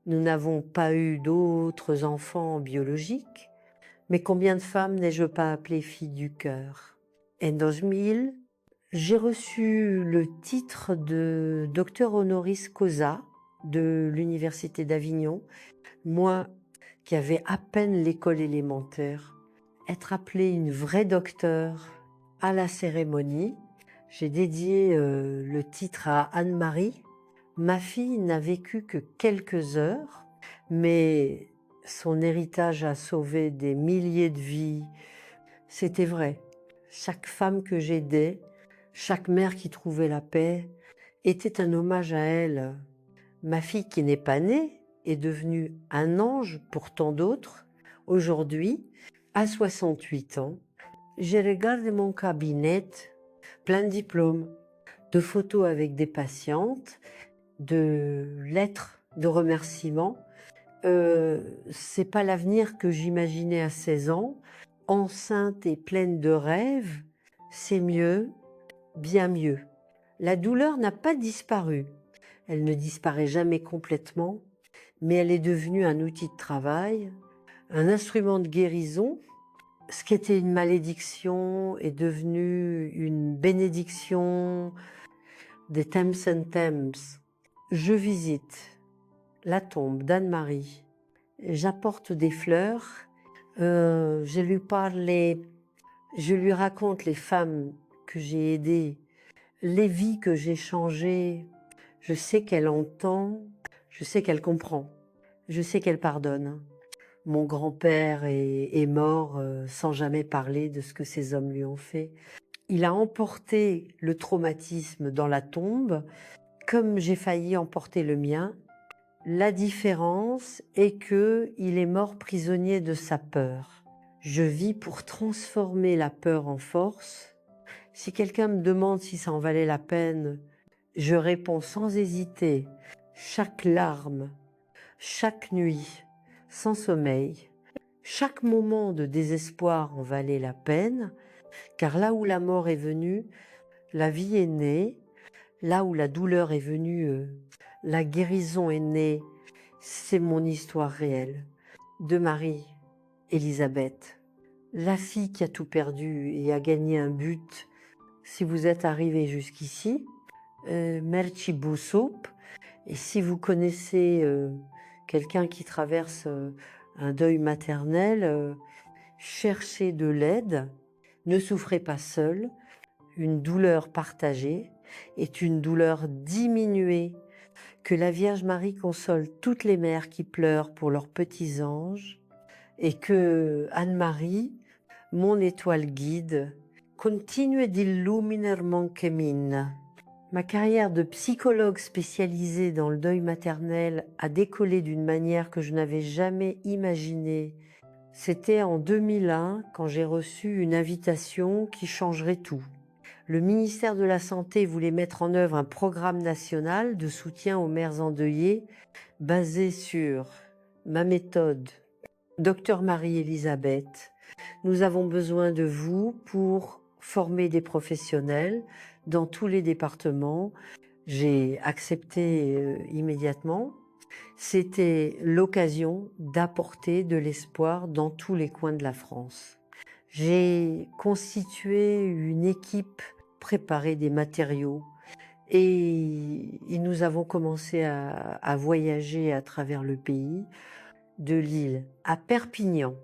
Nous n'avons pas eu d'autres enfants biologiques, mais combien de femmes n'ai-je pas appelées filles du cœur? En 2000, j'ai reçu le titre de docteur honoris causa de l'Université d'Avignon. Moi, qui avais à peine l'école élémentaire, être appelée une vraie docteure à la cérémonie. J'ai dédié le titre à Anne-Marie. Ma fille n'a vécu que quelques heures, mais son héritage a sauvé des milliers de vies. C'était vrai. Chaque femme que j'aidais, chaque mère qui trouvait la paix, était un hommage à elle. Ma fille qui n'est pas née est devenue un ange pour tant d'autres. Aujourd'hui, à 68 ans, je regarde mon cabinet plein de diplômes, de photos avec des patientes, de lettres de remerciements. C'est pas l'avenir que j'imaginais à 16 ans. Enceinte et pleine de rêves, c'est mieux, bien mieux. La douleur n'a pas disparu. Elle ne disparaît jamais complètement, mais elle est devenue un outil de travail, un instrument de guérison. Ce qui était une malédiction est devenu une bénédiction. Des Thames and Thames. Je visite la tombe d'Anne-Marie. J'apporte des fleurs. Je lui parle, je lui raconte les femmes que j'ai aidées, les vies que j'ai changées. Je sais qu'elle entend, je sais qu'elle comprend, je sais qu'elle pardonne. Mon grand-père est mort sans jamais parler de ce que ces hommes lui ont fait. Il a emporté le traumatisme dans la tombe, comme j'ai failli emporter le mien. La différence est qu'il est mort prisonnier de sa peur. Je vis pour transformer la peur en force. Si quelqu'un me demande si ça en valait la peine, je réponds sans hésiter. Chaque larme, chaque nuit, sans sommeil, chaque moment de désespoir en valait la peine, car là où la mort est venue, la vie est née. Là où la douleur est venue, la guérison est née. C'est mon histoire réelle de Marie-Élisabeth, la fille qui a tout perdu et a gagné un but. Si vous êtes arrivé jusqu'ici, merci beaucoup. Et si vous connaissez quelqu'un qui traverse un deuil maternel, cherchez de l'aide. Ne souffrez pas seul. Une douleur partagée est une douleur diminuée que la Vierge Marie console toutes les mères qui pleurent pour leurs petits anges et que Anne-Marie, mon étoile guide, continue d'illuminer mon cammino. Ma carrière de psychologue spécialisée dans le deuil maternel a décollé d'une manière que je n'avais jamais imaginée. C'était en 2001 quand j'ai reçu une invitation qui changerait tout. Le ministère de la Santé voulait mettre en œuvre un programme national de soutien aux mères endeuillées basé sur ma méthode, Docteur Marie-Elisabeth. Nous avons besoin de vous pour former des professionnels dans tous les départements. J'ai accepté immédiatement. C'était l'occasion d'apporter de l'espoir dans tous les coins de la France. J'ai constitué une équipe, préparé des matériaux et nous avons commencé à voyager à travers le pays, de Lille à Perpignan,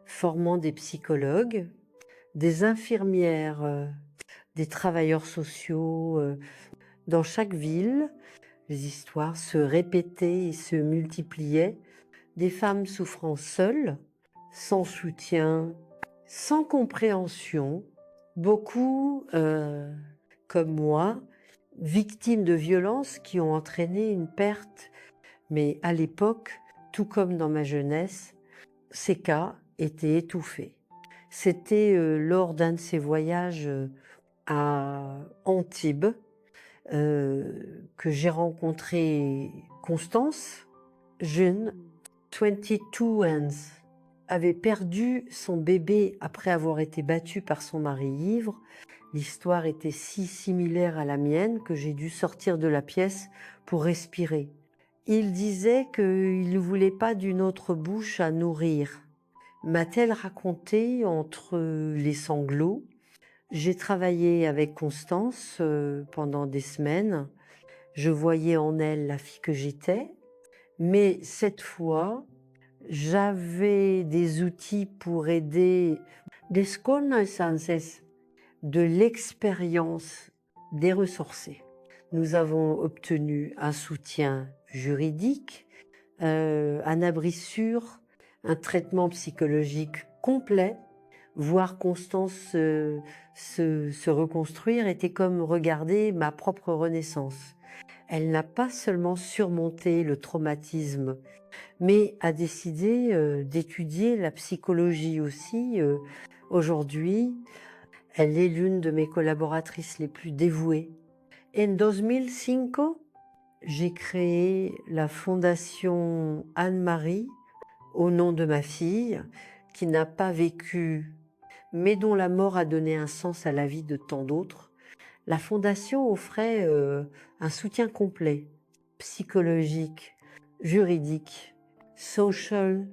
formant des psychologues, des infirmières, des travailleurs sociaux. Dans chaque ville, les histoires se répétaient et se multipliaient. Des femmes souffrant seules, sans soutien, sans compréhension. Beaucoup, comme moi, victimes de violences qui ont entraîné une perte. Mais à l'époque, tout comme dans ma jeunesse, ces cas étaient étouffés. C'était lors d'un de ces voyages à Antibes que j'ai rencontré Constance, jeune, 22 ans, avait perdu son bébé après avoir été battue par son mari ivre. L'histoire était si similaire à la mienne que j'ai dû sortir de la pièce pour respirer. Il disait qu'il ne voulait pas d'une autre bouche à nourrir. M'a-t-elle raconté entre les sanglots. J'ai travaillé avec Constance pendant des semaines. Je voyais en elle la fille que j'étais, mais cette fois, j'avais des outils pour aider des connaissances, de l'expérience des ressourcés. Nous avons obtenu un soutien juridique, un abri sûr, un traitement psychologique complet. Voir Constance se reconstruire était comme regarder ma propre renaissance. Elle n'a pas seulement surmonté le traumatisme, mais a décidé d'étudier la psychologie aussi. Aujourd'hui, elle est l'une de mes collaboratrices les plus dévouées. En 2005, j'ai créé la Fondation Anne-Marie au nom de ma fille, qui n'a pas vécu, mais dont la mort a donné un sens à la vie de tant d'autres. La Fondation offrait un soutien complet, psychologique, juridique, social,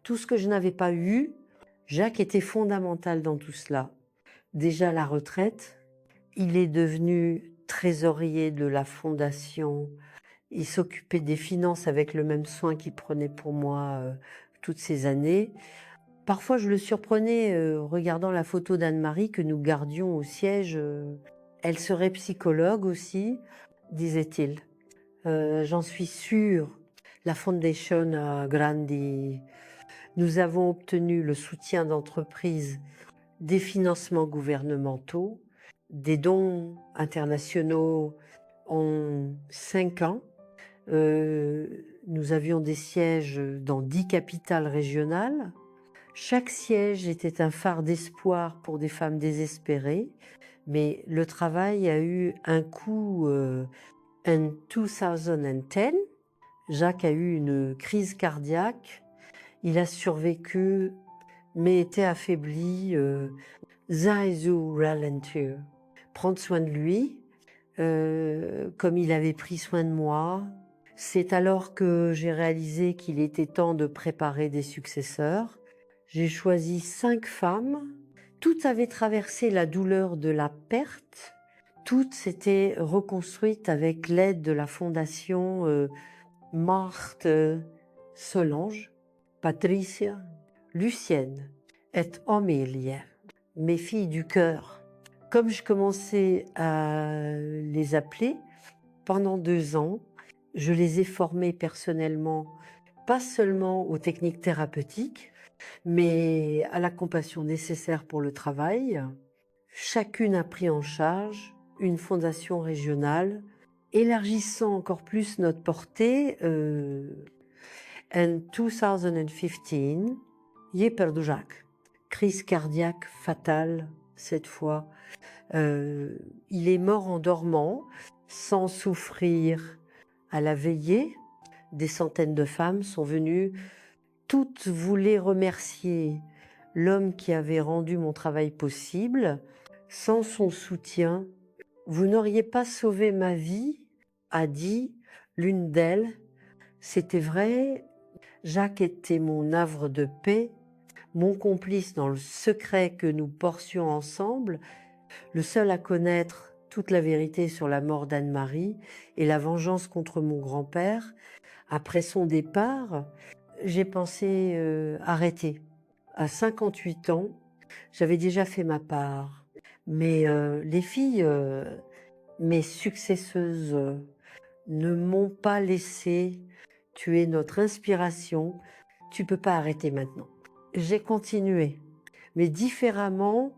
tout ce que je n'avais pas eu. Jacques était fondamental dans tout cela. Déjà la retraite, il est devenu trésorier de la Fondation. Il s'occupait des finances avec le même soin qu'il prenait pour moi toutes ces années. Parfois, je le surprenais regardant la photo d'Anne-Marie que nous gardions au siège. Elle serait psychologue aussi, disait-il. J'en suis sûre. La Fondation a grandi. Nous avons obtenu le soutien d'entreprises, des financements gouvernementaux, des dons internationaux en 5 ans. Nous avions des sièges dans 10 capitales régionales. Chaque siège était un phare d'espoir pour des femmes désespérées, mais le travail a eu un coût. En 2010, Jacques a eu une crise cardiaque. Il a survécu, mais était affaibli. Zaizu ralentir. Prendre soin de lui, comme il avait pris soin de moi. C'est alors que j'ai réalisé qu'il était temps de préparer des successeurs. J'ai choisi 5 femmes. Toutes avaient traversé la douleur de la perte. Toutes s'étaient reconstruites avec l'aide de la fondation Marthe Solange, Patricia, Lucienne et Amélie, mes filles du cœur. Comme je commençais à les appeler pendant 2 ans, Je les ai formées personnellement, pas seulement aux techniques thérapeutiques, mais à la compassion nécessaire pour le travail. Chacune a pris en charge une fondation régionale, élargissant encore plus notre portée. En 2015, j'ai perdu Jacques. Crise cardiaque fatale, cette fois. Il est mort en dormant, sans souffrir. À la veillée, des centaines de femmes sont venues. Toutes voulaient remercier l'homme qui avait rendu mon travail possible. Sans son soutien, vous n'auriez pas sauvé ma vie, a dit l'une d'elles. C'était vrai, Jacques était mon havre de paix, mon complice dans le secret que nous portions ensemble, le seul à connaître toute la vérité sur la mort d'Anne-Marie et la vengeance contre mon grand-père. Après son départ, j'ai pensé arrêter. À 58 ans, j'avais déjà fait ma part. Mais les filles, mes successeuses, ne m'ont pas laissé. Tu es notre inspiration. Tu peux pas arrêter maintenant. J'ai continué, mais différemment,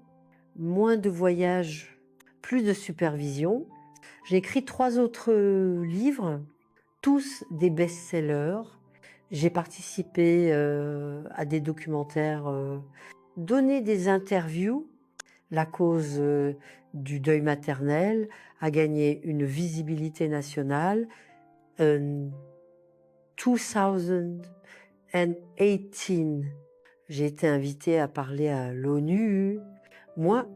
moins de voyages, plus de supervision. J'ai écrit 3 autres livres, tous des best-sellers. J'ai participé à des documentaires, donné des interviews. La cause du deuil maternel a gagné une visibilité nationale. 2018, j'ai été invitée à parler à l'ONU. Moi,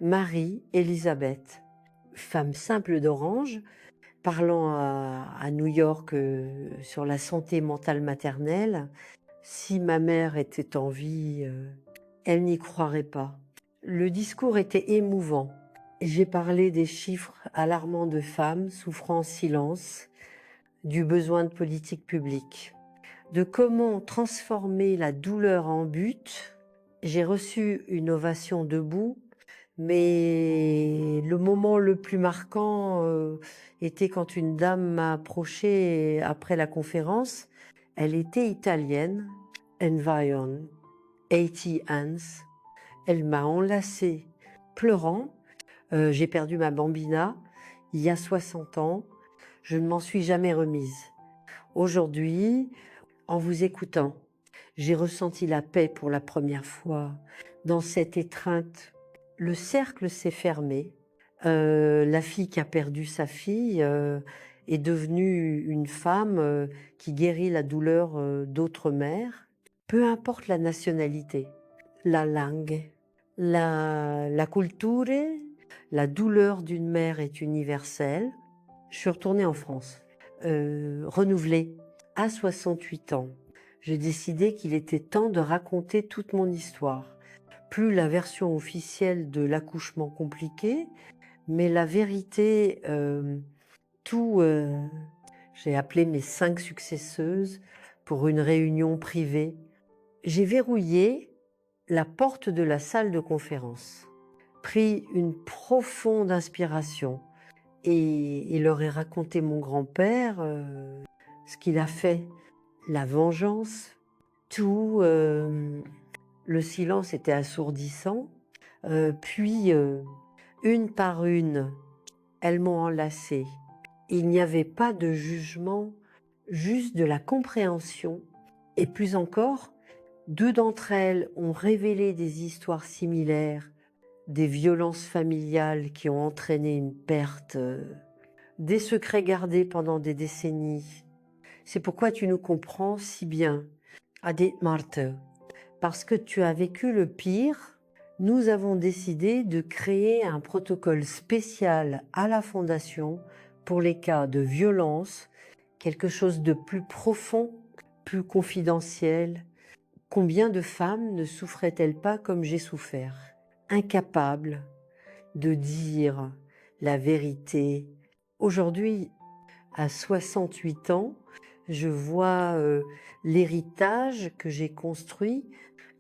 Marie-Elisabeth, femme simple d'Orange, parlant à New York sur la santé mentale maternelle. Si ma mère était en vie, elle n'y croirait pas. Le discours était émouvant. J'ai parlé des chiffres alarmants de femmes souffrant en silence, du besoin de politique publique, de comment transformer la douleur en but. J'ai reçu une ovation debout, mais le moment le plus marquant était quand une dame m'a approché après la conférence. Elle était italienne, Environ, 80 Hands. Elle m'a enlacée, pleurant. J'ai perdu ma bambina il y a 60 ans. Je ne m'en suis jamais remise. Aujourd'hui, en vous écoutant, j'ai ressenti la paix pour la première fois. Dans cette étreinte, le cercle s'est fermé. La fille qui a perdu sa fille est devenue une femme qui guérit la douleur d'autres mères. Peu importe la nationalité, la langue, la culture, la douleur d'une mère est universelle. Je suis retournée en France, renouvelée, à 68 ans. J'ai décidé qu'il était temps de raconter toute mon histoire. Plus la version officielle de l'accouchement compliqué, mais la vérité, j'ai appelé mes 5 successeuses pour une réunion privée. J'ai verrouillé la porte de la salle de conférence, pris une profonde inspiration et leur ai raconté mon grand-père, ce qu'il a fait, la vengeance, tout. Le silence était assourdissant. Puis, une par une, elles m'ont enlacée. Il n'y avait pas de jugement, juste de la compréhension. Et plus encore, 2 d'entre elles ont révélé des histoires similaires, des violences familiales qui ont entraîné une perte, des secrets gardés pendant des décennies. C'est pourquoi tu nous comprends si bien, Adit Marte. Parce que tu as vécu le pire, nous avons décidé de créer un protocole spécial à la Fondation pour les cas de violence, quelque chose de plus profond, plus confidentiel. Combien de femmes ne souffraient-elles pas comme j'ai souffert, incapables de dire la vérité. Aujourd'hui, à 68 ans, je vois l'héritage que j'ai construit.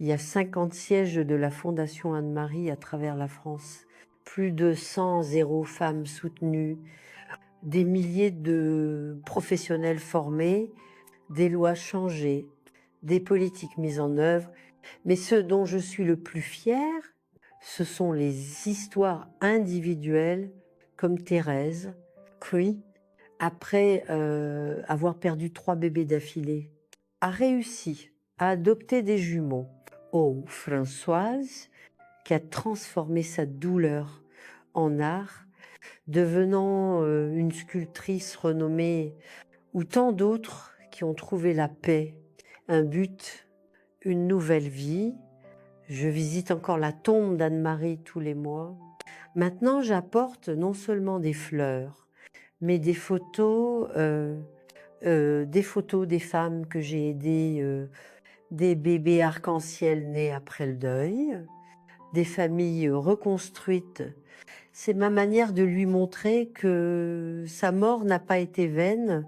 Il y a 50 sièges de la Fondation Anne-Marie à travers la France. Plus de 100 zéro femmes soutenues. des milliers de professionnels formés, des lois changées, des politiques mises en œuvre. Mais ce dont je suis le plus fière, ce sont les histoires individuelles comme Thérèse, qui, après avoir perdu 3 bébés d'affilée, a réussi à adopter des jumeaux. Ou Françoise, qui a transformé sa douleur en art, devenant une sculptrice renommée, ou tant d'autres qui ont trouvé la paix, un but, une nouvelle vie. Je visite encore la tombe d'Anne-Marie tous les mois. Maintenant, j'apporte non seulement des fleurs, mais des photos des femmes que j'ai aidées, des bébés arc-en-ciel nés après le deuil, des familles reconstruites. C'est ma manière de lui montrer que sa mort n'a pas été vaine.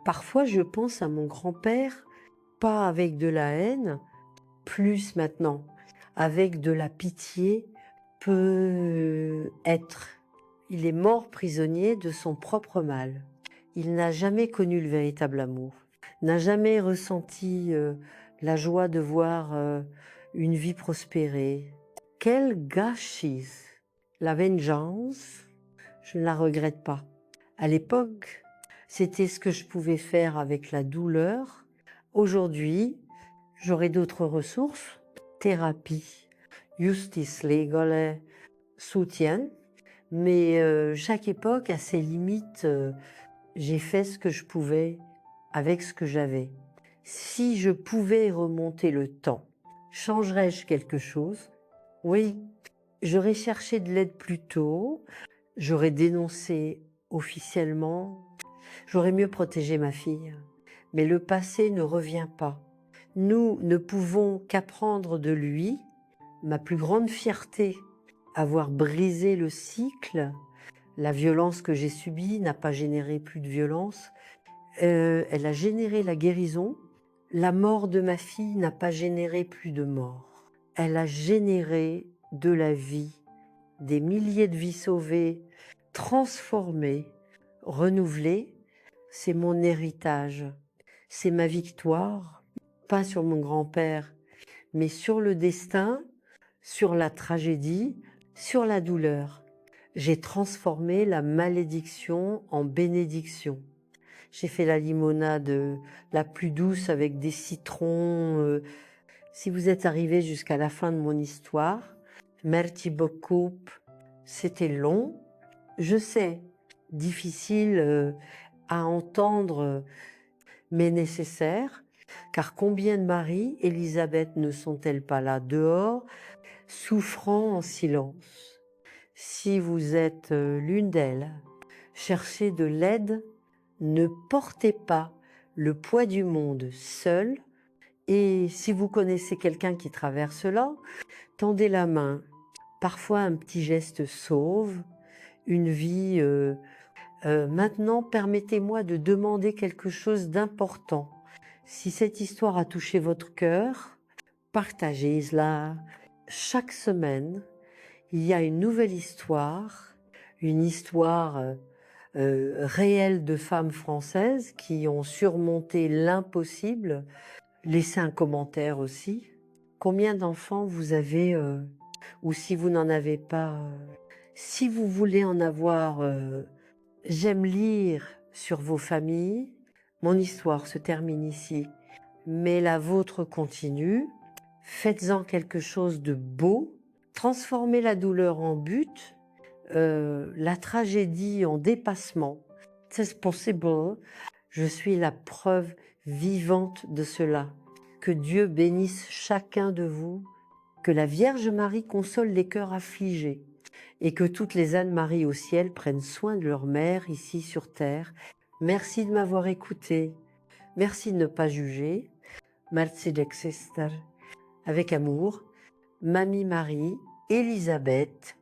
Parfois, je pense à mon grand-père, pas avec de la haine, plus maintenant, avec de la pitié, peut être. Il est mort prisonnier de son propre mal. Il n'a jamais connu le véritable amour, n'a jamais ressenti la joie de voir une vie prospérer. Quel gâchis! La vengeance, je ne la regrette pas. À l'époque, c'était ce que je pouvais faire avec la douleur. Aujourd'hui, j'aurai d'autres ressources, thérapie, justice légale, soutien, mais chaque époque a ses limites. J'ai fait ce que je pouvais avec ce que j'avais. Si je pouvais remonter le temps, changerais-je quelque chose? Oui, j'aurais cherché de l'aide plus tôt, j'aurais dénoncé officiellement, j'aurais mieux protégé ma fille. Mais le passé ne revient pas. Nous ne pouvons qu'apprendre de lui. Ma plus grande fierté, avoir brisé le cycle. La violence que j'ai subie n'a pas généré plus de violence. Elle a généré la guérison. La mort de ma fille n'a pas généré plus de mort. Elle a généré de la vie, des milliers de vies sauvées, transformées, renouvelées. C'est mon héritage, c'est ma victoire, pas sur mon grand-père, mais sur le destin, sur la tragédie, sur la douleur. J'ai transformé la malédiction en bénédiction. J'ai fait la limonade la plus douce avec des citrons. Si vous êtes arrivé jusqu'à la fin de mon histoire, merci beaucoup. C'était long, je sais, difficile à entendre, mais nécessaire, car combien de maris, Élisabeth, ne sont-elles pas là dehors, souffrant en silence? Si vous êtes l'une d'elles, cherchez de l'aide, ne portez pas le poids du monde seul, et si vous connaissez quelqu'un qui traverse là, tendez la main. Parfois un petit geste sauve une vie. Maintenant, permettez-moi de demander quelque chose d'important. Si cette histoire a touché votre cœur, partagez-la. Chaque semaine, il y a une nouvelle histoire, une histoire réelle de femmes françaises qui ont surmonté l'impossible. Laissez un commentaire aussi. Combien d'enfants vous avez ou si vous n'en avez pas, si vous voulez en avoir, j'aime lire sur vos familles. Mon histoire se termine ici, mais la vôtre continue. Faites-en quelque chose de beau. Transformez la douleur en but, la tragédie en dépassement. C'est possible. Je suis la preuve vivante de cela. Que Dieu bénisse chacun de vous, que la Vierge Marie console les cœurs affligés et que toutes les Anne-Marie au ciel prennent soin de leur mère ici sur terre. Merci de m'avoir écouté. Merci de ne pas juger. Merci d'exister. Avec amour, Mamie Marie, Élisabeth,